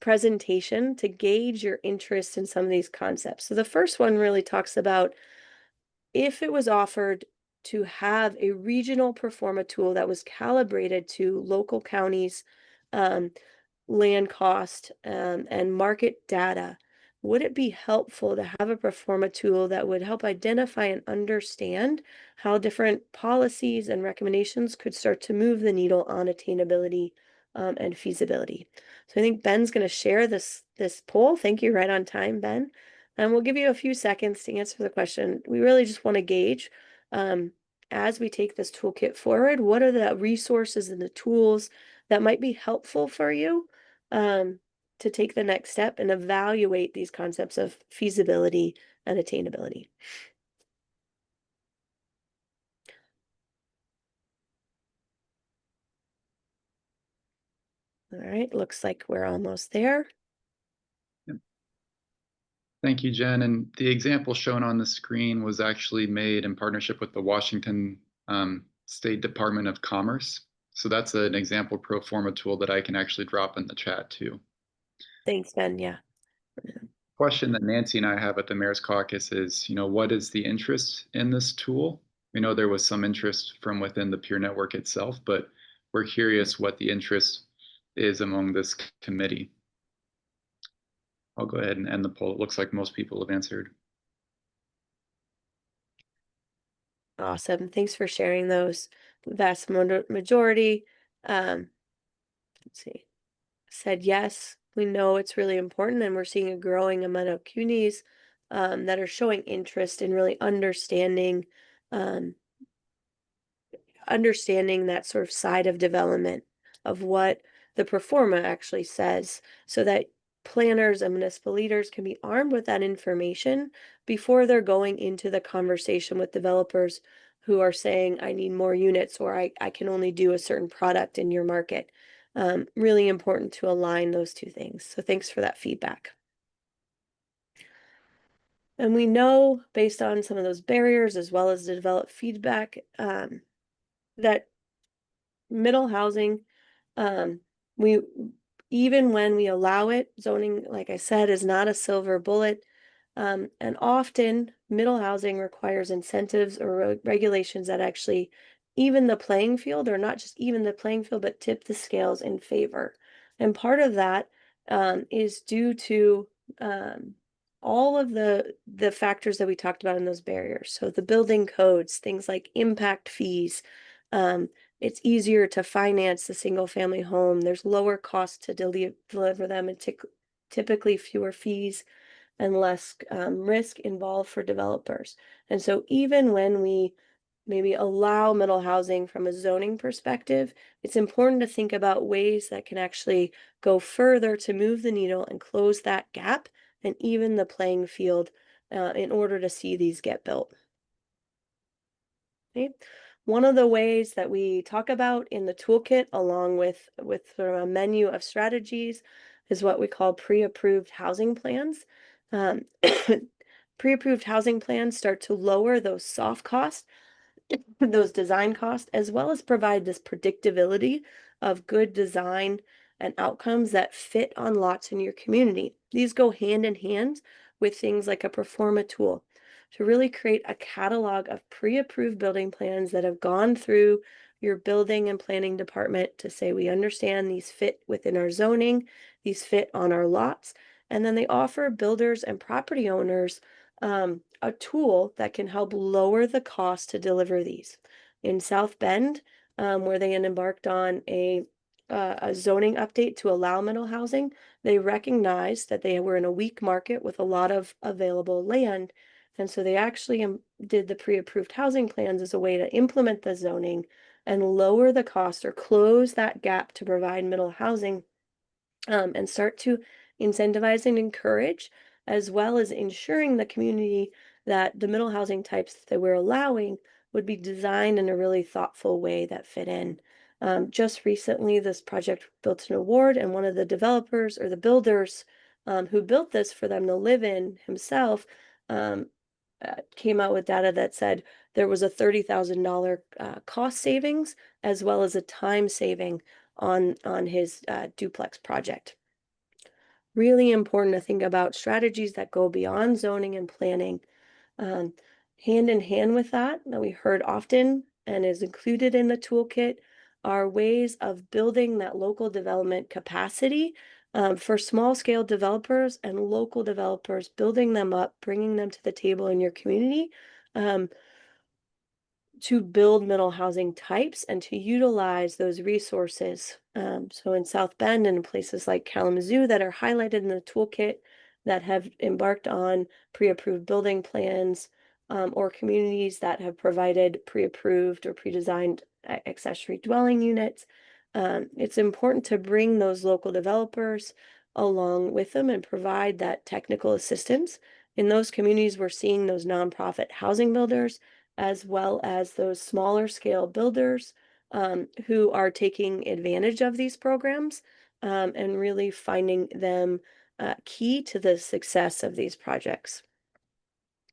presentation to gauge your interest in some of these concepts. So the first one really talks about if it was offered to have a regional pro forma tool that was calibrated to local counties, land cost, and market data, would it be helpful to have a pro forma tool that would help identify and understand how different policies and recommendations could start to move the needle on attainability and feasibility? So I think Ben's going to share this poll. Thank you, right on time, Ben. And we'll give you a few seconds to answer the question. We really just want to gauge, as we take this toolkit forward, what are the resources and the tools that might be helpful for you to take the next step and evaluate these concepts of feasibility and attainability. All right, looks like we're almost there. Thank you, Jen. And the example shown on the screen was actually made in partnership with the Washington State Department of Commerce. So that's an example pro forma tool that I can actually drop in the chat too. Thanks, Ben. Yeah. Question that Nancy and I have at the Mayor's Caucus is, what is the interest in this tool? We know there was some interest from within the peer network itself, but we're curious what the interest is among this committee. I'll go ahead and end the poll. It looks like most people have answered. Awesome. Thanks for sharing those. The vast majority, let's see, said yes. We know it's really important, and we're seeing a growing amount of communities that are showing interest in really understanding that sort of side of development of what the pro forma actually says, so that planners and municipal leaders can be armed with that information before they're going into the conversation with developers who are saying, I need more units, or I can only do a certain product in your market. Really important to align those two things. So thanks for that feedback. And we know, based on some of those barriers, as well as the developed feedback, that middle housing, even when we allow it, zoning, like I said, is not a silver bullet. And often middle housing requires incentives or regulations that actually even the playing field, or not just even the playing field, but tip the scales in favor. And part of that is due to all of the factors that we talked about in those barriers. So the building codes, things like impact fees, it's easier to finance the single family home. There's lower cost to deliver them, and typically fewer fees and less risk involved for developers. And so even when we maybe allow middle housing from a zoning perspective, it's important to think about ways that can actually go further to move the needle and close that gap and even the playing field in order to see these get built. Okay. One of the ways that we talk about in the toolkit, along with sort of a menu of strategies, is what we call pre-approved housing plans. Um, Pre-approved housing plans start to lower those soft costs, those design costs, as well as provide this predictability of good design and outcomes that fit on lots in your community. These go hand in hand with things like a performa tool to really create a catalog of pre-approved building plans that have gone through your building and planning department to say, we understand these fit within our zoning, these fit on our lots, and then they offer builders and property owners a tool that can help lower the cost to deliver these. In South Bend, where they had embarked on a zoning update to allow middle housing, they recognized that they were in a weak market with a lot of available land. And so they actually did the pre-approved housing plans as a way to implement the zoning and lower the cost or close that gap to provide middle housing, and start to incentivize and encourage, as well as ensuring the community that the middle housing types that we're allowing would be designed in a really thoughtful way that fit in. Just recently, this project built an award, and one of the developers or the builders who built this for them to live in himself came out with data that said there was a $30,000 cost savings as well as a time saving on his duplex project. Really important to think about strategies that go beyond zoning and planning. Hand in hand with that we heard often and is included in the toolkit, are ways of building that local development capacity for small scale developers and local developers, building them up, bringing them to the table in your community to build middle housing types and to utilize those resources. So in South Bend and in places like Kalamazoo that are highlighted in the toolkit that have embarked on pre-approved building plans, or communities that have provided pre-approved or pre-designed accessory dwelling units, it's important to bring those local developers along with them and provide that technical assistance. In those communities, we're seeing those nonprofit housing builders as well as those smaller scale builders who are taking advantage of these programs and really finding them key to the success of these projects.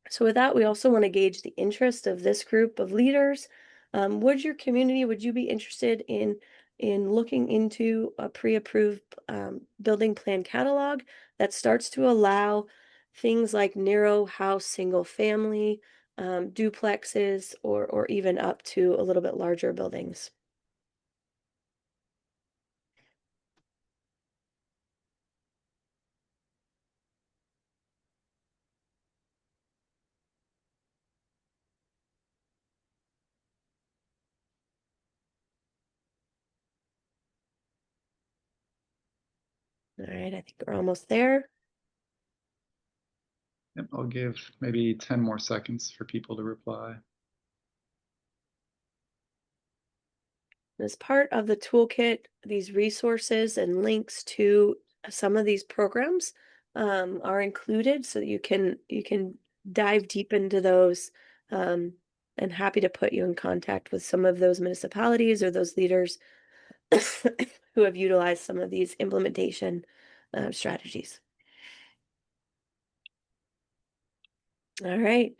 So with that, we also want to gauge the interest of this group of leaders. Would you be interested in looking into a pre-approved building plan catalog that starts to allow things like narrow house, single family, duplexes, or even up to a little bit larger buildings? All right, I think we're almost there. Yep, I'll give maybe 10 more seconds for people to reply. As part of the toolkit, these resources and links to some of these programs are included so that you can dive deep into those, and happy to put you in contact with some of those municipalities or those leaders who have utilized some of these implementation strategies. All right.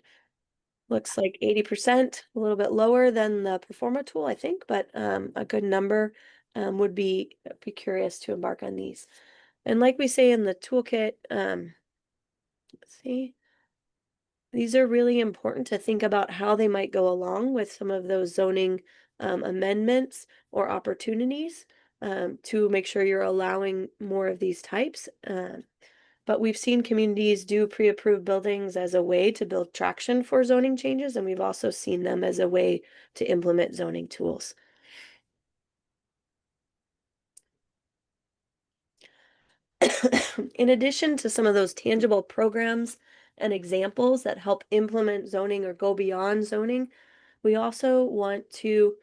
Looks like 80%, a little bit lower than the Performa tool, I think, but a good number. Would be curious to embark on these. And like we say in the toolkit, let's see, these are really important to think about how they might go along with some of those zoning amendments or opportunities to make sure you're allowing more of these types. But we've seen communities do pre-approved buildings as a way to build traction for zoning changes, and we've also seen them as a way to implement zoning tools. In addition to some of those tangible programs and examples that help implement zoning or go beyond zoning, we also want to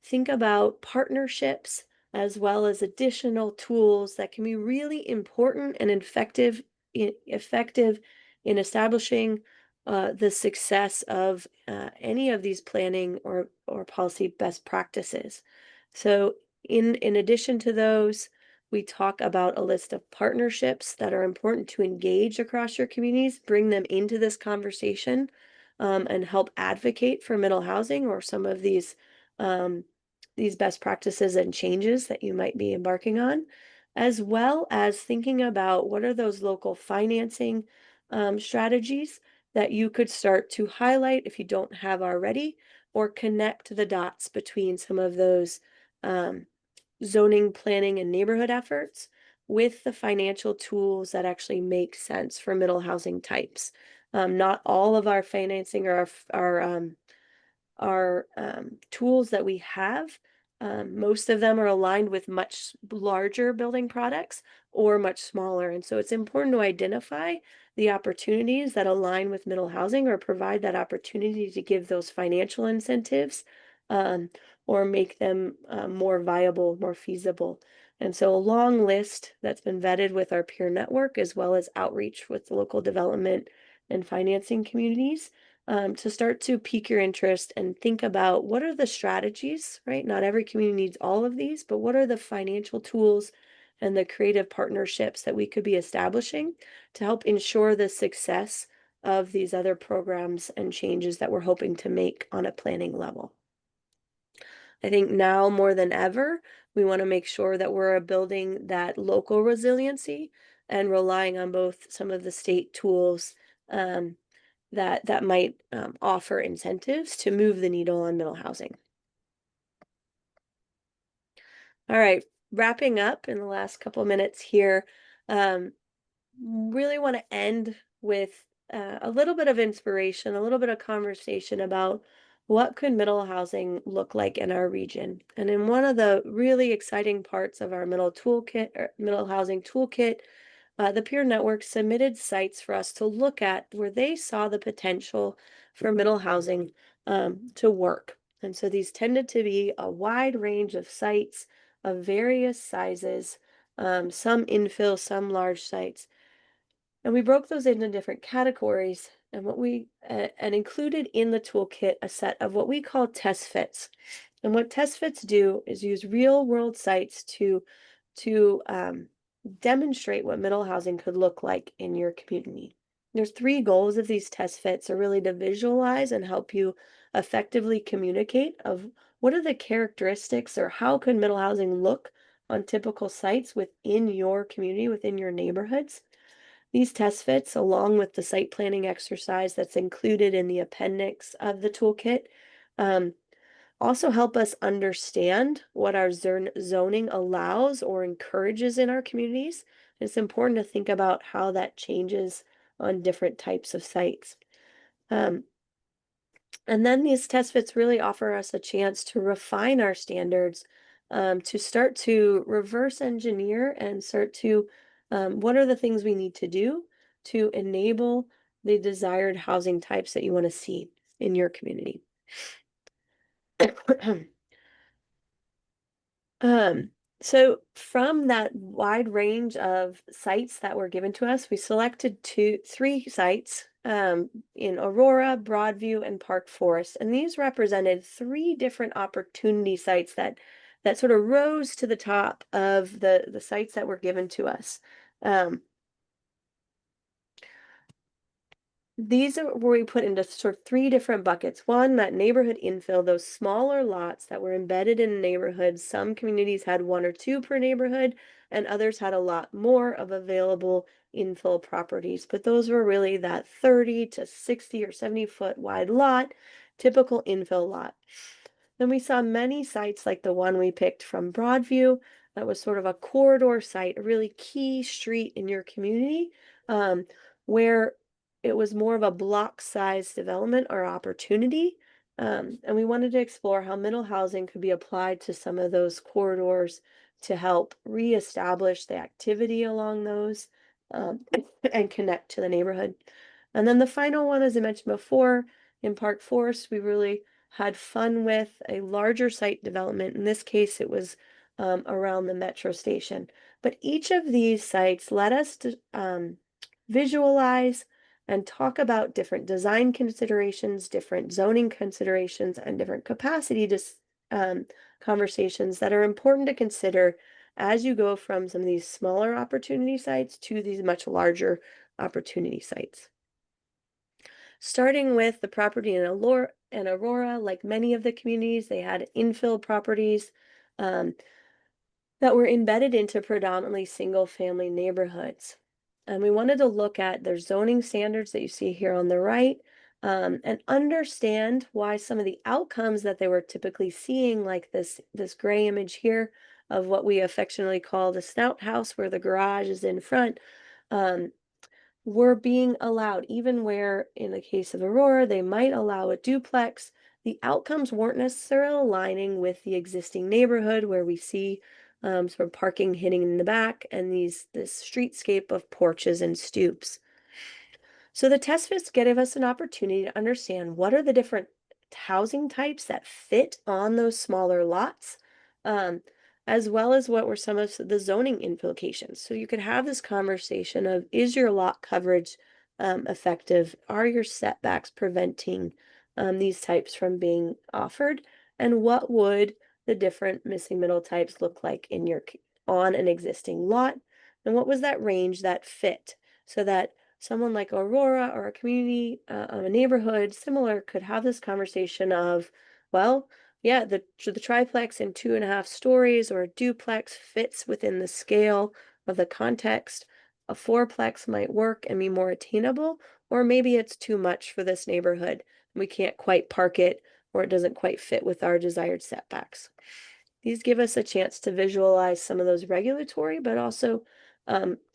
think about partnerships as well as additional tools that can be really important and effective in establishing the success of any of these planning or policy best practices. So in addition to those, we talk about a list of partnerships that are important to engage across your communities, bring them into this conversation, and help advocate for middle housing or some of these best practices and changes that you might be embarking on, as well as thinking about what are those local financing strategies that you could start to highlight if you don't have already, or connect the dots between some of those zoning, planning, and neighborhood efforts with the financial tools that actually make sense for middle housing types. Not all of our financing or our tools that we have, most of them are aligned with much larger building products or much smaller. And so it's important to identify the opportunities that align with middle housing or provide that opportunity to give those financial incentives, or make them more viable, more feasible. And so a long list that's been vetted with our peer network, as well as outreach with local development and financing communities, to start to pique your interest and think about what are the strategies, right? Not every community needs all of these, but what are the financial tools and the creative partnerships that we could be establishing to help ensure the success of these other programs and changes that we're hoping to make on a planning level. I think now more than ever, we want to make sure that we're building that local resiliency and relying on both some of the state tools that might offer incentives to move the needle on middle housing. All right, wrapping up in the last couple of minutes here, really want to end with a little bit of inspiration, a little bit of conversation about what could middle housing look like in our region. And in one of the really exciting parts of our middle housing toolkit, the peer network submitted sites for us to look at where they saw the potential for middle housing to work. And so these tended to be a wide range of sites of various sizes, some infill, some large sites. And we broke those into different categories, and and included in the toolkit a set of what we call test fits. And what test fits do is use real world sites to demonstrate what middle housing could look like in your community. There's 3 goals of these test fits are really to visualize and help you effectively communicate of what are the characteristics or how could middle housing look on typical sites within your community, within your neighborhoods. These test fits, along with the site planning exercise that's included in the appendix of the toolkit, also help us understand what our zoning allows or encourages in our communities. It's important to think about how that changes on different types of sites. And then these test fits really offer us a chance to refine our standards, to start to reverse engineer and start to, what are the things we need to do to enable the desired housing types that you want to see in your community. So from that wide range of sites that were given to us, we selected 3 sites in Aurora, Broadview, and Park Forest. And these represented 3 different opportunity sites that sort of rose to the top of the sites that were given to us. These are where we put into sort of 3 different buckets. One, that neighborhood infill, those smaller lots that were embedded in neighborhoods. Some communities had 1 or 2 per neighborhood, and others had a lot more of available infill properties. But those were really that 30 to 60 or 70-foot wide lot, typical infill lot. Then we saw many sites like the one we picked from Broadview that was sort of a corridor site, a really key street in your community, where it was more of a block size development or opportunity. And we wanted to explore how middle housing could be applied to some of those corridors to help reestablish the activity along those and connect to the neighborhood. And then the final one, as I mentioned before, in Park Forest, we really had fun with a larger site development. In this case, it was around the metro station. But each of these sites let us to visualize and talk about different design considerations, different zoning considerations, and different capacity conversations that are important to consider as you go from some of these smaller opportunity sites to these much larger opportunity sites. Starting with the property in Aurora, like many of the communities, they had infill properties that were embedded into predominantly single-family neighborhoods. And we wanted to look at their zoning standards that you see here on the right, and understand why some of the outcomes that they were typically seeing, like this gray image here of what we affectionately call the snout house, where the garage is in front, were being allowed, even where in the case of Aurora, they might allow a duplex. The outcomes weren't necessarily aligning with the existing neighborhood, where we see sort of parking hitting in the back and this streetscape of porches and stoops. So the test fits gave us an opportunity to understand what are the different housing types that fit on those smaller lots, as well as what were some of the zoning implications. So you could have this conversation of, is your lot coverage effective? Are your setbacks preventing these types from being offered? And what would the different missing middle types look like on an existing lot? And what was that range that fit, so that someone like Aurora or a community, a neighborhood similar, could have this conversation of, well, yeah, the triplex in 2.5 stories or a duplex fits within the scale of the context. A fourplex might work and be more attainable, or maybe it's too much for this neighborhood. We can't quite park it, or it doesn't quite fit with our desired setbacks. These give us a chance to visualize some of those regulatory, but also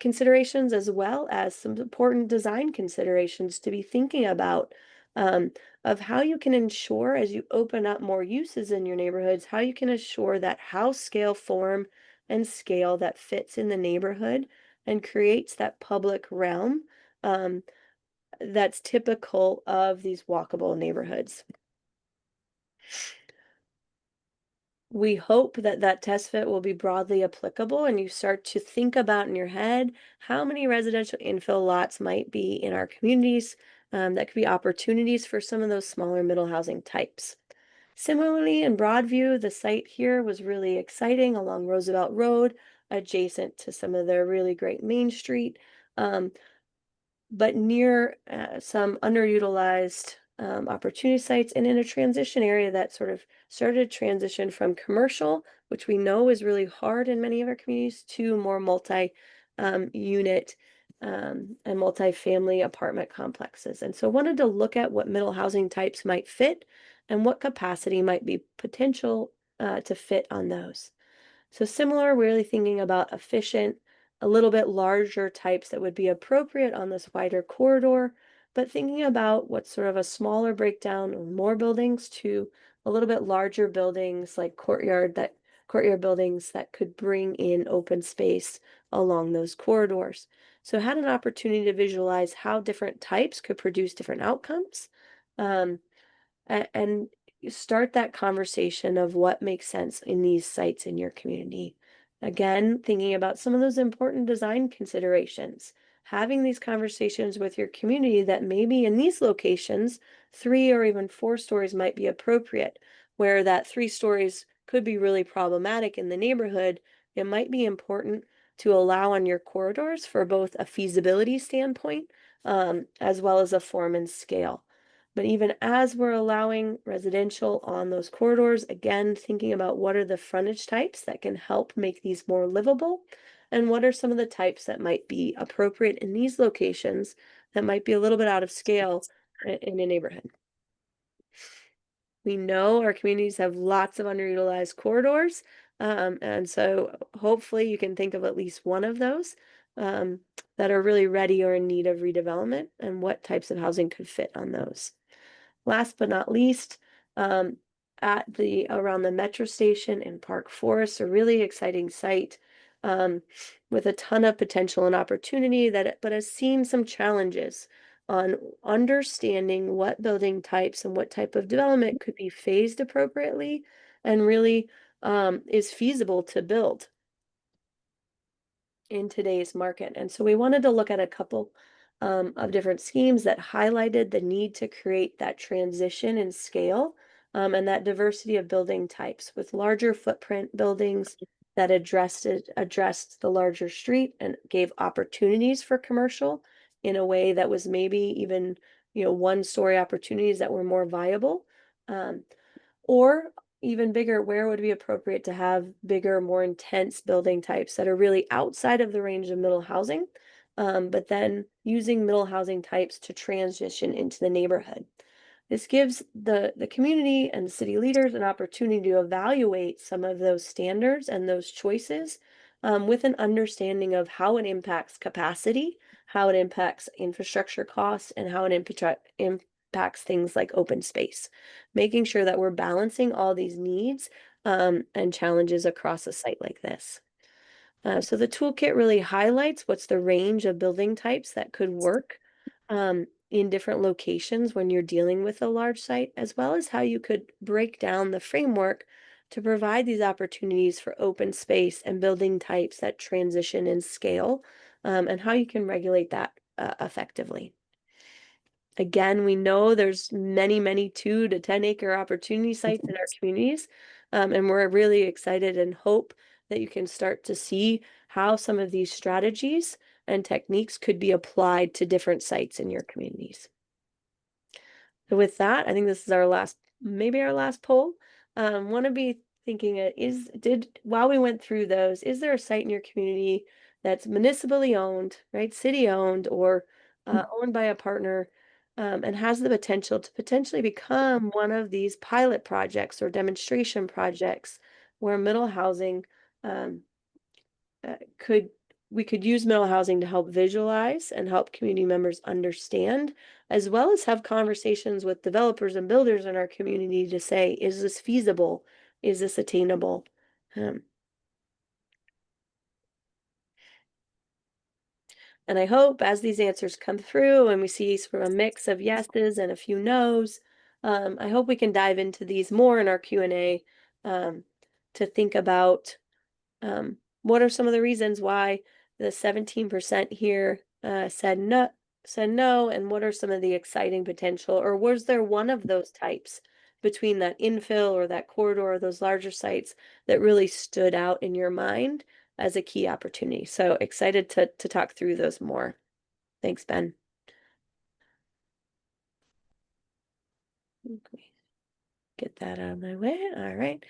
considerations, as well as some important design considerations to be thinking about, of how you can ensure, as you open up more uses in your neighborhoods, how you can assure that house scale, form, and scale that fits in the neighborhood and creates that public realm that's typical of these walkable neighborhoods. We hope that that test fit will be broadly applicable, and you start to think about in your head how many residential infill lots might be in our communities that could be opportunities for some of those smaller middle housing types. Similarly, in Broadview, the site here was really exciting along Roosevelt Road, adjacent to some of their really great Main Street, but near some underutilized opportunity sites, and in a transition area that sort of started to transition from commercial, which we know is really hard in many of our communities, to more multi-unit and multi-family apartment complexes. And so wanted to look at what middle housing types might fit and what capacity might be potential to fit on those. So similar, we're really thinking about efficient, a little bit larger types that would be appropriate on this wider corridor, but thinking about what's sort of a smaller breakdown of more buildings to a little bit larger buildings, like courtyard buildings that could bring in open space along those corridors. So had an opportunity to visualize how different types could produce different outcomes, and start that conversation of what makes sense in these sites in your community. Again, thinking about some of those important design considerations, having these conversations with your community that maybe in these locations, 3 or even 4 stories might be appropriate, where that 3 stories could be really problematic in the neighborhood. It might be important to allow on your corridors for both a feasibility standpoint, as well as a form and scale. But even as we're allowing residential on those corridors, again, thinking about what are the frontage types that can help make these more livable, and what are some of the types that might be appropriate in these locations that might be a little bit out of scale in a neighborhood. We know our communities have lots of underutilized corridors, and so hopefully you can think of at least one of those that are really ready or in need of redevelopment, and what types of housing could fit on those. Last but not least, around the metro station in Park Forest, a really exciting site with a ton of potential and opportunity but has seen some challenges on understanding what building types and what type of development could be phased appropriately and really is feasible to build in today's market. And so we wanted to look at a couple of different schemes that highlighted the need to create that transition in scale and that diversity of building types with larger footprint buildings that addressed the larger street and gave opportunities for commercial in a way that was maybe even, one-story opportunities that were more viable. Or even bigger, where would it be appropriate to have bigger, more intense building types that are really outside of the range of middle housing, but then using middle housing types to transition into the neighborhood. This gives the community and city leaders an opportunity to evaluate some of those standards and those choices with an understanding of how it impacts capacity, how it impacts infrastructure costs, and how it impacts things like open space, making sure that we're balancing all these needs and challenges across a site like this. So the toolkit really highlights what's the range of building types that could work in different locations when you're dealing with a large site, as well as how you could break down the framework to provide these opportunities for open space and building types that transition in scale, and how you can regulate that effectively. Again, we know there's many, many 2 to 10 acre opportunity sites in our communities, and we're really excited and hope that you can start to see how some of these strategies and techniques could be applied to different sites in your communities. So with that, I think this is maybe our last poll. Want to be thinking while we went through those, is there a site in your community that's municipally owned, right, city owned, or owned by a partner, and has the potential to potentially become one of these pilot projects or demonstration projects where middle housing we could use middle housing to help visualize and help community members understand, as well as have conversations with developers and builders in our community to say, is this feasible? Is this attainable? And I hope as these answers come through and we see sort of a mix of yeses and a few nos, I hope we can dive into these more in our Q&A to think about what are some of the reasons why the 17% here said no, and what are some of the exciting potential, or was there one of those types between that infill or that corridor or those larger sites that really stood out in your mind as a key opportunity? So excited to talk through those more. Thanks, Ben. Okay. Get that out of my way. All right.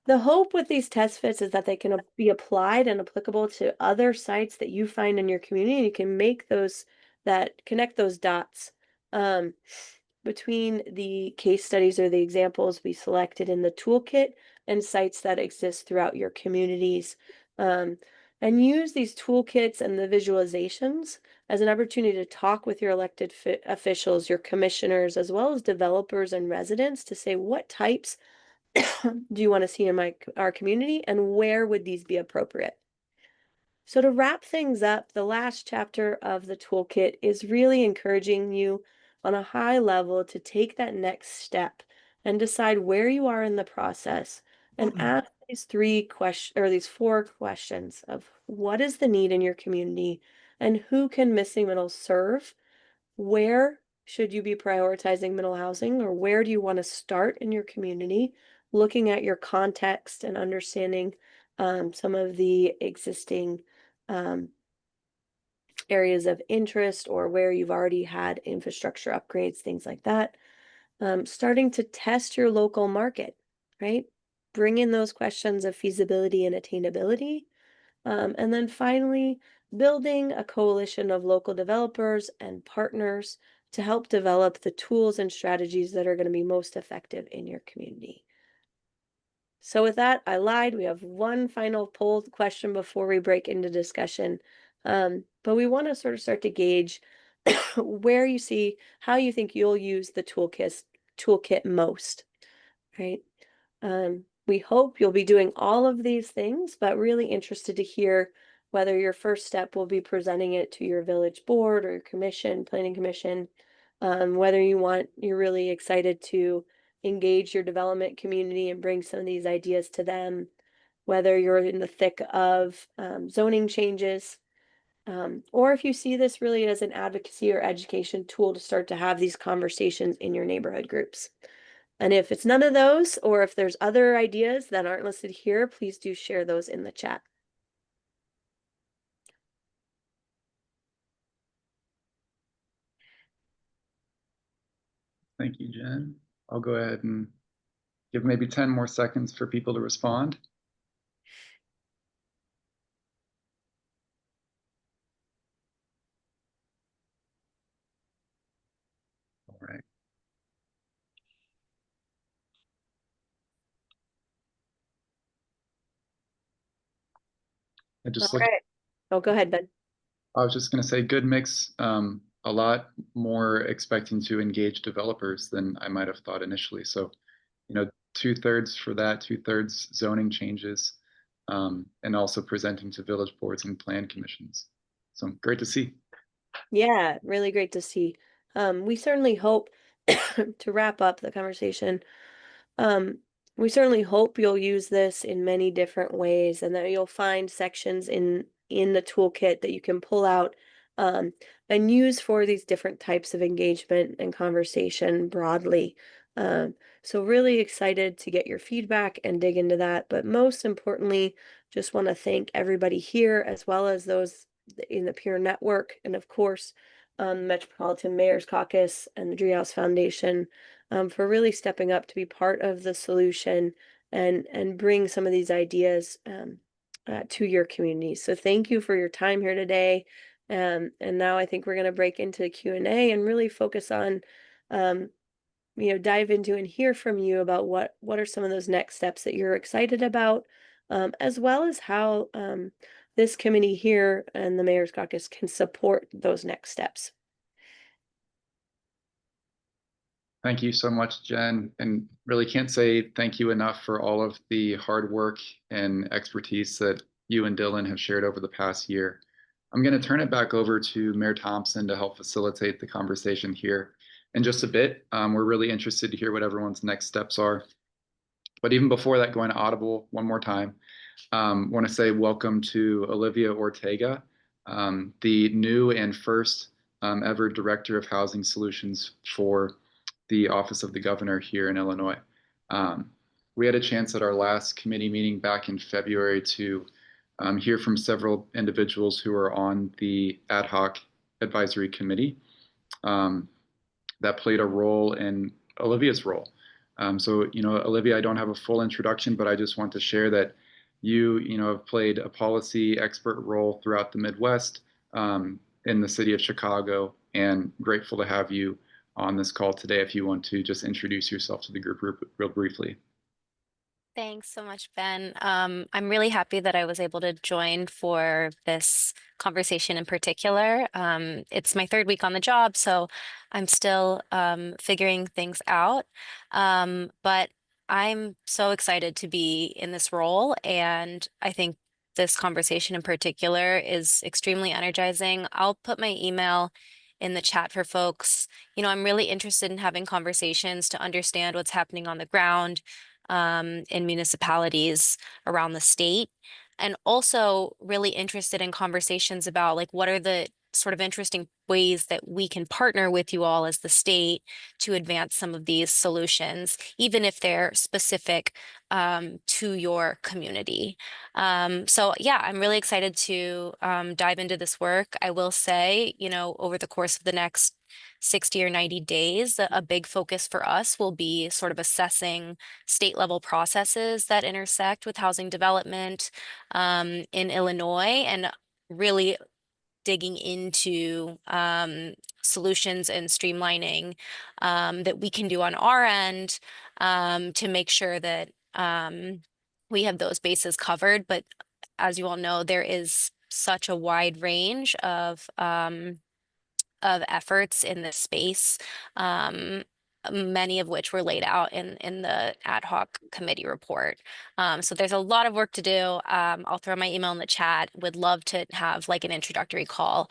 The hope with these test fits is that they can be applied and applicable to other sites that you find in your community. You can connect those dots between the case studies or the examples we selected in the toolkit and sites that exist throughout your communities. And use these toolkits and the visualizations as an opportunity to talk with your elected officials, your commissioners, as well as developers and residents to say what types do you want to see in our community, and where would these be appropriate? So to wrap things up, the last chapter of the toolkit is really encouraging you on a high level to take that next step and decide where you are in the process and ask these 4 questions of what is the need in your community and who can Missing Middle serve? Where should you be prioritizing middle housing, or where do you want to start in your community? Looking at your context and understanding some of the existing areas of interest or where you've already had infrastructure upgrades, things like that. Starting to test your local market, right? Bring in those questions of feasibility and attainability. And then finally, building a coalition of local developers and partners to help develop the tools and strategies that are going to be most effective in your community. So with that, I lied. We have one final poll question before we break into discussion. But we want to sort of start to gauge where how you think you'll use the toolkit most, right? We hope you'll be doing all of these things, but really interested to hear whether your first step will be presenting it to your village board or your commission, planning commission, whether you're really excited to engage your development community and bring some of these ideas to them, whether you're in the thick of zoning changes, or if you see this really as an advocacy or education tool to start to have these conversations in your neighborhood groups. And if it's none of those, or if there's other ideas that aren't listed here, please do share those in the chat. Thank you, Jen. I'll go ahead and give maybe 10 more seconds for people to respond. All right. All right. Oh, go ahead, Ben. I was just going to say good mix, a lot more expecting to engage developers than I might have thought initially. So, 2/3 for that, 2/3 zoning changes, and also presenting to village boards and plan commissions. So great to see. Yeah, really great to see. We certainly hope to wrap up the conversation. Um, we certainly hope you'll use this in many different ways and that you'll find sections in the toolkit that you can pull out and use for these different types of engagement and conversation broadly. So really excited to get your feedback and dig into that. But most importantly, just want to thank everybody here as well as those in the peer network and of course Metropolitan Mayor's Caucus and the Driehaus Foundation for really stepping up to be part of the solution and bring some of these ideas to your community. So thank you for your time here today. And now I think we're going to break into Q&A and really focus on, dive into and hear from you about what are some of those next steps that you're excited about, as well as how this committee here and the Mayor's Caucus can support those next steps. Thank you so much, Jen, and really can't say thank you enough for all of the hard work and expertise that you and Dylan have shared over the past year. I'm going to turn it back over to Mayor Thompson to help facilitate the conversation here in just a bit. We're really interested to hear what everyone's next steps are. But even before that, going to Audible one more time, want to say welcome to Olivia Ortega, the new and first ever Director of Housing Solutions for the Office of the Governor here in Illinois. We had a chance at our last committee meeting back in February to hear from several individuals who are on the ad hoc advisory committee that played a role in Olivia's role. So, Olivia, I don't have a full introduction, but I just want to share that you have played a policy expert role throughout the Midwest in the city of Chicago, and grateful to have you on this call today if you want to just introduce yourself to the group real briefly. Thanks so much, Ben. I'm really happy that I was able to join for this conversation in particular. It's my third week on the job, so I'm still figuring things out. But I'm so excited to be in this role, and I think this conversation in particular is extremely energizing. I'll put my email in the chat for folks. I'm really interested in having conversations to understand what's happening on the ground in municipalities around the state, and also really interested in conversations about what are the sort of interesting ways that we can partner with you all as the state to advance some of these solutions, even if they're specific to your community. So yeah, I'm really excited to dive into this work. I will say, over the course of the next 60 or 90 days, a big focus for us will be sort of assessing state level processes that intersect with housing development in Illinois, and really digging into solutions and streamlining that we can do on our end to make sure that we have those bases covered. But as you all know, there is such a wide range of efforts in this space. many of which were laid out in the ad hoc committee report. So there's a lot of work to do. I'll throw my email in the chat. Would love to have like an introductory call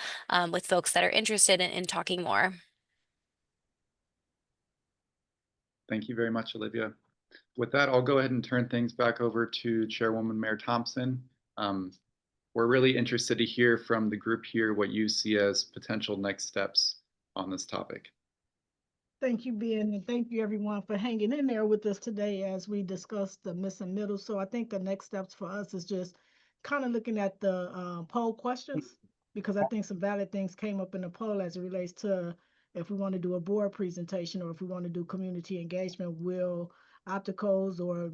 with folks that are interested in talking more. Thank you very much, Olivia. With that, I'll go ahead and turn things back over to Chairwoman Mayor Thompson. We're really interested to hear from the group here what you see as potential next steps on this topic. Thank you, Ben, and thank you everyone for hanging in there with us today as we discuss the missing middle. So I think the next steps for us is just kind of looking at the poll questions, because I think some valid things came up in the poll as it relates to if we want to do a board presentation or if we want to do community engagement. Will Opticos or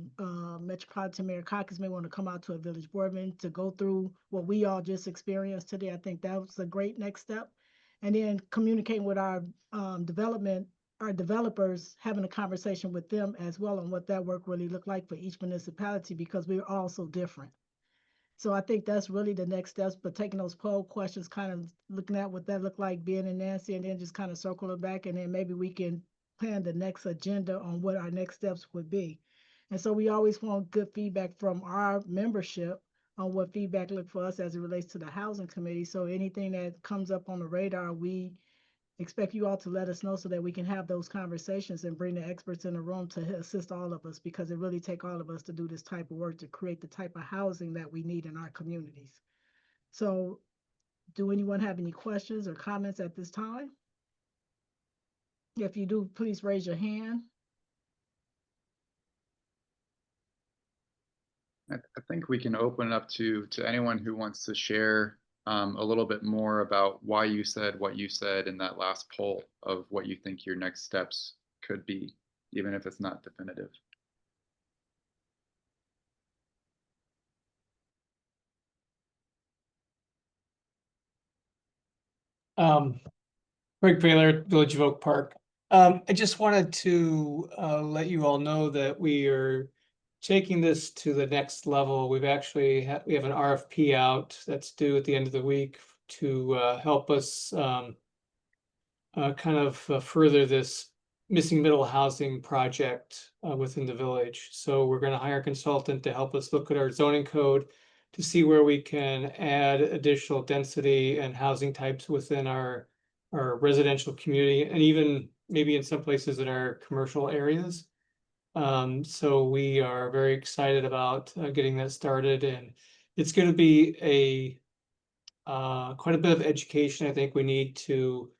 Metropolitan Mayor Caucus may want to come out to a village board meeting to go through what we all just experienced today. I think that was a great next step. And then communicating with our developers, having a conversation with them as well on what that work really looked like for each municipality, because we're all so different. So I think that's really the next steps, but taking those poll questions, kind of looking at what that looked like, Ben and Nancy, and then just kind of circling back, and then maybe we can plan the next agenda on what our next steps would be. And so we always want good feedback from our membership on what feedback looked for us as it relates to the housing committee. So anything that comes up on the radar, we expect you all to let us know so that we can have those conversations and bring the experts in the room to assist all of us, because it really takes all of us to do this type of work to create the type of housing that we need in our communities. So do anyone have any questions or comments at this time? If you do, please raise your hand. I think we can open it up to anyone who wants to share a little bit more about why you said what you said in that last poll of what you think your next steps could be, even if it's not definitive. Greg Baylor, Village of Oak Park. I just wanted to let you all know that we are taking this to the next level. We've actually we have an RFP out that's due at the end of the week to help us kind of further this missing middle housing project within the village. So we're going to hire a consultant to help us look at our zoning code to see where we can add additional density and housing types within our residential community, and even maybe in some places in our commercial areas. So we are very excited about getting that started, and it's going to be a quite a bit of education I think we need to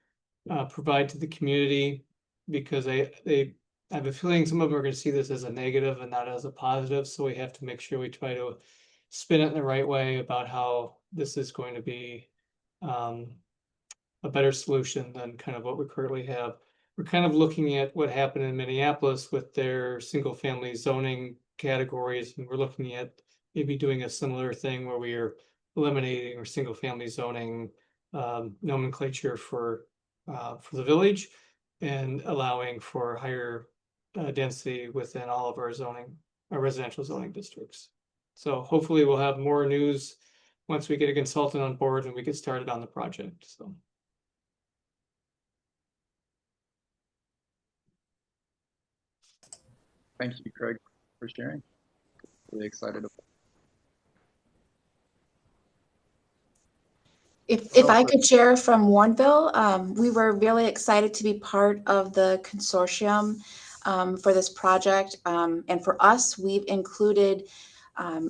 provide to the community, because I have a feeling some of them are going to see this as a negative and not as a positive. So we have to make sure we try to spin it in the right way about how this is going to be a better solution than kind of what we currently have. We're kind of looking at what happened in Minneapolis with their single family zoning categories, and we're looking at maybe doing a similar thing where we are eliminating our single family zoning nomenclature for the village and allowing for higher density within all of our residential zoning districts. So hopefully we'll have more news once we get a consultant on board and we get started on the project. So. Thank you, Craig, for sharing. Really excited about If I could share from Warrenville, we were really excited to be part of the consortium for this project. And for us, we've included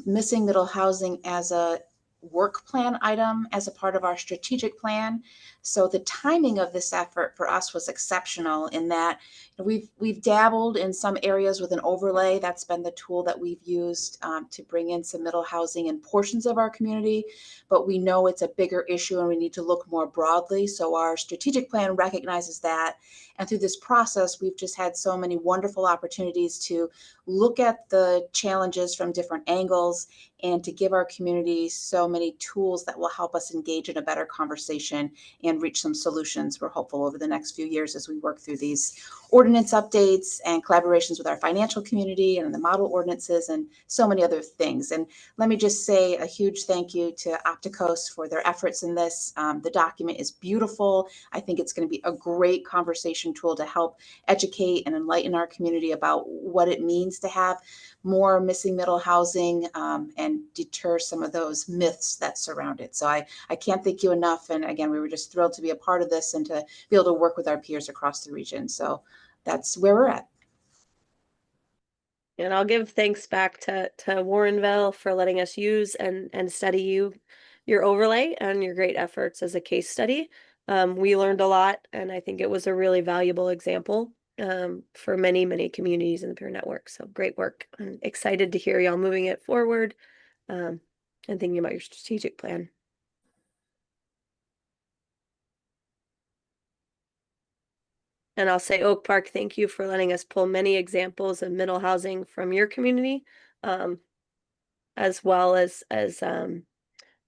missing middle housing as a work plan item as a part of our strategic plan. So the timing of this effort for us was exceptional in that we've dabbled in some areas with an overlay. That's been the tool that we've used to bring in some middle housing in portions of our community, but we know it's a bigger issue and we need to look more broadly. So our strategic plan recognizes that. And through this process, we've just had so many wonderful opportunities to look at the challenges from different angles and to give our community so many tools that will help us engage in a better conversation and and reach some solutions. We're hopeful over the next few years as we work through these ordinance updates and collaborations with our financial community and the model ordinances and so many other things. And let me just say a huge thank you to Opticos for their efforts in this. The document is beautiful. I think it's going to be a great conversation tool to help educate and enlighten our community about what it means to have more missing middle housing, and deter some of those myths that surround it. So I can't thank you enough. And again, we were just thrilled to be a part of this and to be able to work with our peers across the region. So that's where we're at. And I'll give thanks back to Warrenville for letting us use and study your overlay and your great efforts as a case study. We learned a lot, and I think it was a really valuable example for many communities in the peer network. So great work. I'm excited to hear y'all moving it forward and thinking about your strategic plan. And I'll say, Oak Park, thank you for letting us pull many examples of middle housing from your community, as well as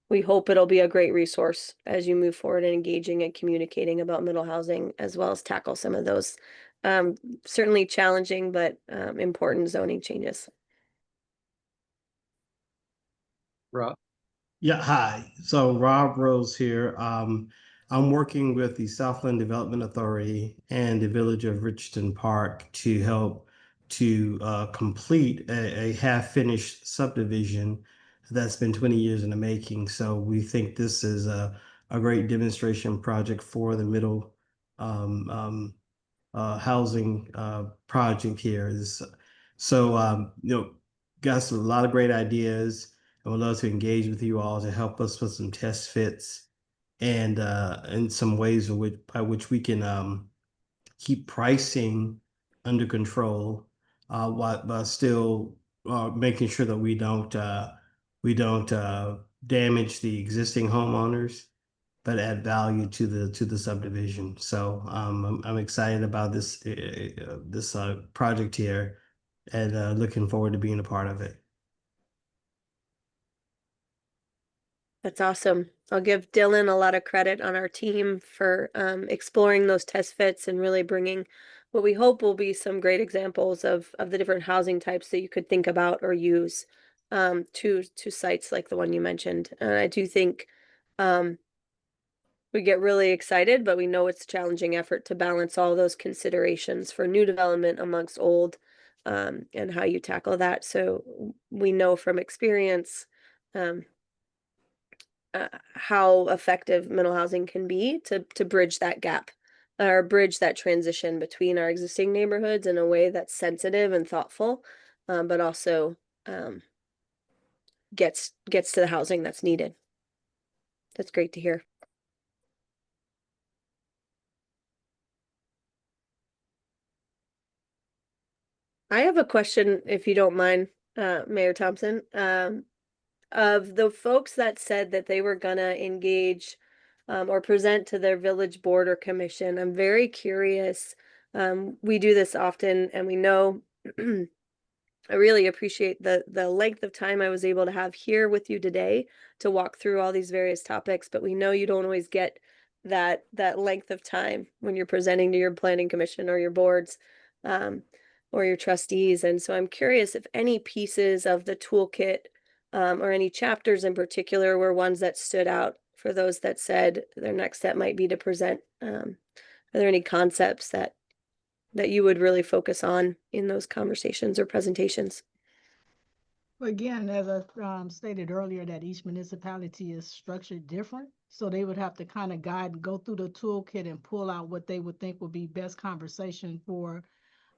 we hope it'll be a great resource as you move forward in engaging and communicating about middle housing, as well as tackle some of those certainly challenging but important zoning changes. Rob? Yeah, hi. So Rob Rose here. I'm working with the Southland Development Authority and the Village of Richton Park to help to complete a half-finished subdivision that's been 20 years in the making. So we think this is a great demonstration project for the middle housing project here. Got a lot of great ideas. I would love to engage with you all to help us with some test fits and some ways by which we can keep pricing under control while still making sure that we don't damage the existing homeowners, but add value to the subdivision. So I'm excited about this project here and looking forward to being a part of it. That's awesome. I'll give Dylan a lot of credit on our team for exploring those test fits and really bringing what we hope will be some great examples of the different housing types that you could think about or use to sites like the one you mentioned. And I do think we get really excited, but we know it's a challenging effort to balance all those considerations for new development amongst old and how you tackle that. So we know from experience how effective middle housing can be to bridge that gap or bridge that transition between our existing neighborhoods in a way that's sensitive and thoughtful, but also gets to the housing that's needed. That's great to hear. I have a question, if you don't mind, Mayor Thompson. Of the folks that said that they were gonna engage or present to their village board or commission, I'm very curious. We do this often, and we know I really appreciate the length of time I was able to have here with you today to walk through all these various topics, but we know you don't always get that length of time when you're presenting to your planning commission or your boards or your trustees. And so I'm curious if any pieces of the toolkit or any chapters in particular were ones that stood out for those that said their next step might be to present. Are there any concepts that you would really focus on in those conversations or presentations? Again, as I stated earlier, that each municipality is structured different. So they would have to kind of guide and go through the toolkit and pull out what they would think would be best conversation for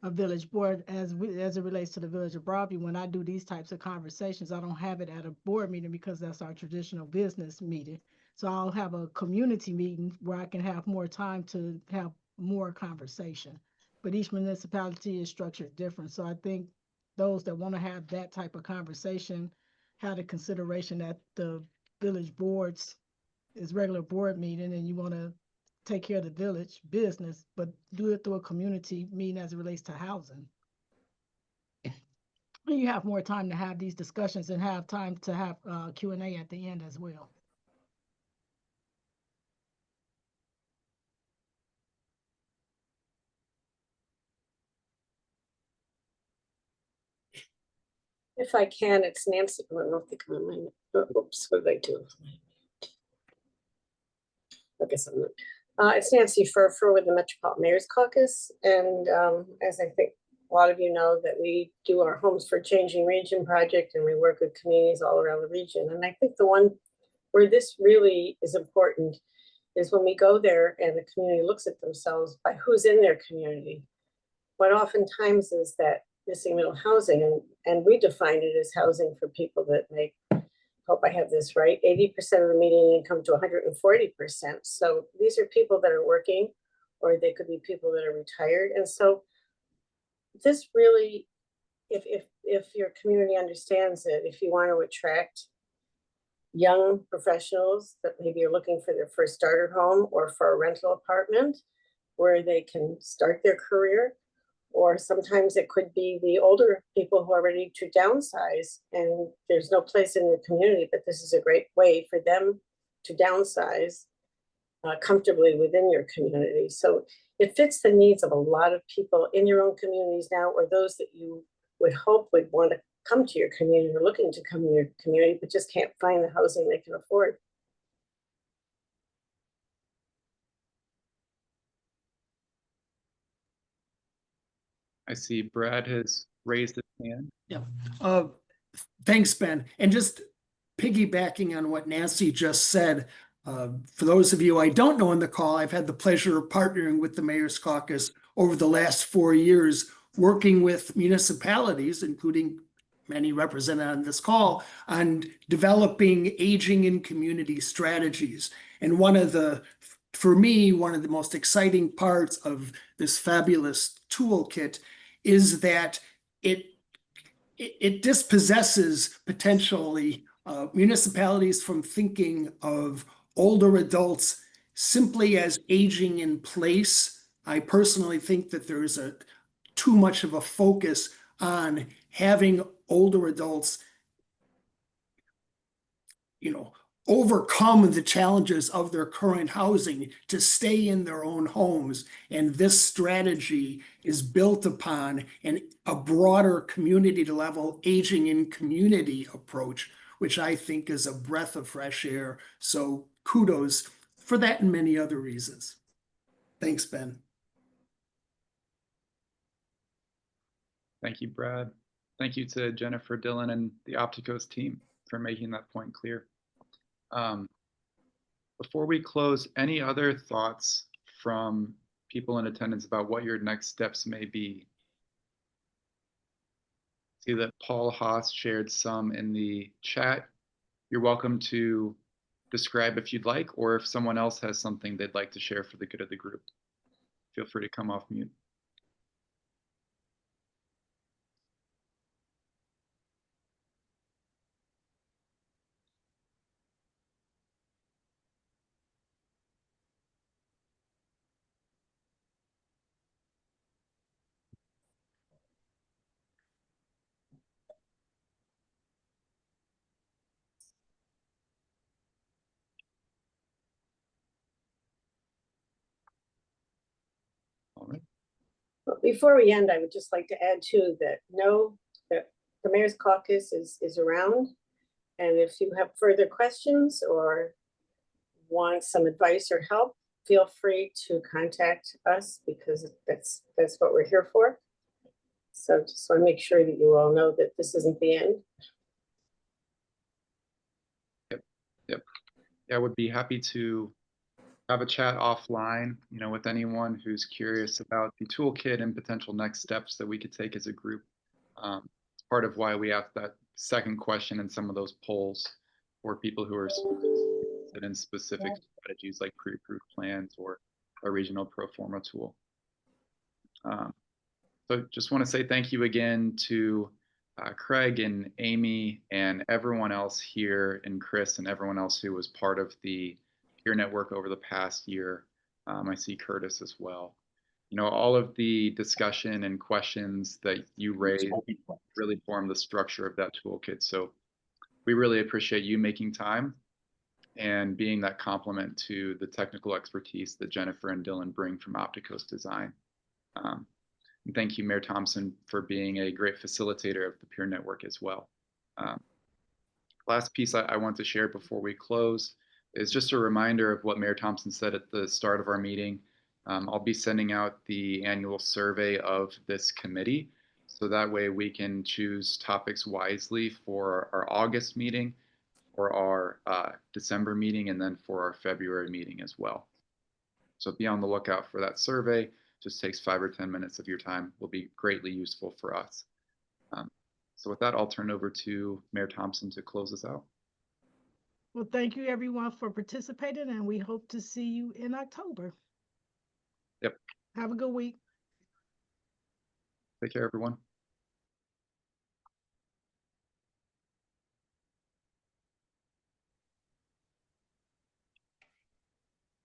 a village board as it relates to the village of Broadview. When I do these types of conversations, I don't have it at a board meeting because that's our traditional business meeting. So I'll have a community meeting where I can have more time to have more conversation. But each municipality is structured different. So I think those that want to have that type of conversation have the consideration that the village boards is regular board meeting and you want to take care of the village business, but do it through a community meeting as it relates to housing. And you have more time to have these discussions and have time to have Q&A at the end as well. If I can, it's Nancy. I don't know if they come in my, oops, what did I do? I guess I'm not. It's Nancy Furfur with the Metropolitan Mayor's Caucus. And as I think a lot of you know, that we do our Homes for Changing Region project, and we work with communities all around the region. And I think the one where this really is important is when we go there and the community looks at themselves by who's in their community. What oftentimes is that missing middle housing, and we define it as housing for people that make, hope I have this right, 80% of the median income to 140%. So these are people that are working, or they could be people that are retired. And so this really, if your community understands it, if you want to attract young professionals that maybe are looking for their first starter home or for a rental apartment where they can start their career, or sometimes it could be the older people who are ready to downsize and there's no place in your community, but this is a great way for them to downsize comfortably within your community. So it fits the needs of a lot of people in your own communities now, or those that you would hope would want to come to your community or looking to come to your community, but just can't find the housing they can afford. I see Brad has raised his hand. Yeah. Thanks, Ben. And just piggybacking on what Nancy just said, for those of you I don't know on the call, I've had the pleasure of partnering with the Mayor's Caucus over the last 4 years, working with municipalities, including many represented on this call, on developing aging in community strategies. And for me, one of the most exciting parts of this fabulous toolkit is that it dispossesses potentially municipalities from thinking of older adults simply as aging in place. I personally think that there is too much of a focus on having older adults, overcome the challenges of their current housing to stay in their own homes. And this strategy is built upon a broader community level aging in community approach, which I think is a breath of fresh air. So kudos for that and many other reasons. Thanks, Ben. Thank you, Brad. Thank you to Jennifer, Dylan, and the Opticos team for making that point clear. Before we close, any other thoughts from people in attendance about what your next steps may be? See that Paul Haas shared some in the chat. You're welcome to describe if you'd like, or if someone else has something they'd like to share for the good of the group. Feel free to come off mute. All right. But before we end, I would just like to add too that know that the Mayor's Caucus is around. And if you have further questions or want some advice or help, feel free to contact us, because that's what we're here for. So just want to make sure that you all know that this isn't the end. Yep. Yeah, I would be happy to have a chat offline, with anyone who's curious about the toolkit and potential next steps that we could take as a group. It's part of why we asked that second question in some of those polls for people who are interested in specific strategies like pre-approved plans or a regional pro forma tool. So just want to say thank you again to Craig and Amy and everyone else here, and Chris and everyone else who was part of the Peer Network over the past year. I see Curtis as well. All of the discussion and questions that you raised really form the structure of that toolkit. So we really appreciate you making time and being that complement to the technical expertise that Jennifer and Dylan bring from Opticos Design. And thank you, Mayor Thompson, for being a great facilitator of the peer network as well. Last piece I want to share before we close is just a reminder of what Mayor Thompson said at the start of our meeting. I'll be sending out the annual survey of this committee, so that way we can choose topics wisely for our August meeting, for our December meeting, and then for our February meeting as well. So be on the lookout for that survey. Just takes 5 or 10 minutes of your time. Will be greatly useful for us. So with that, I'll turn over to Mayor Thompson to close us out. Well, thank you everyone for participating, and we hope to see you in October. Yep. Have a good week. Take care, everyone.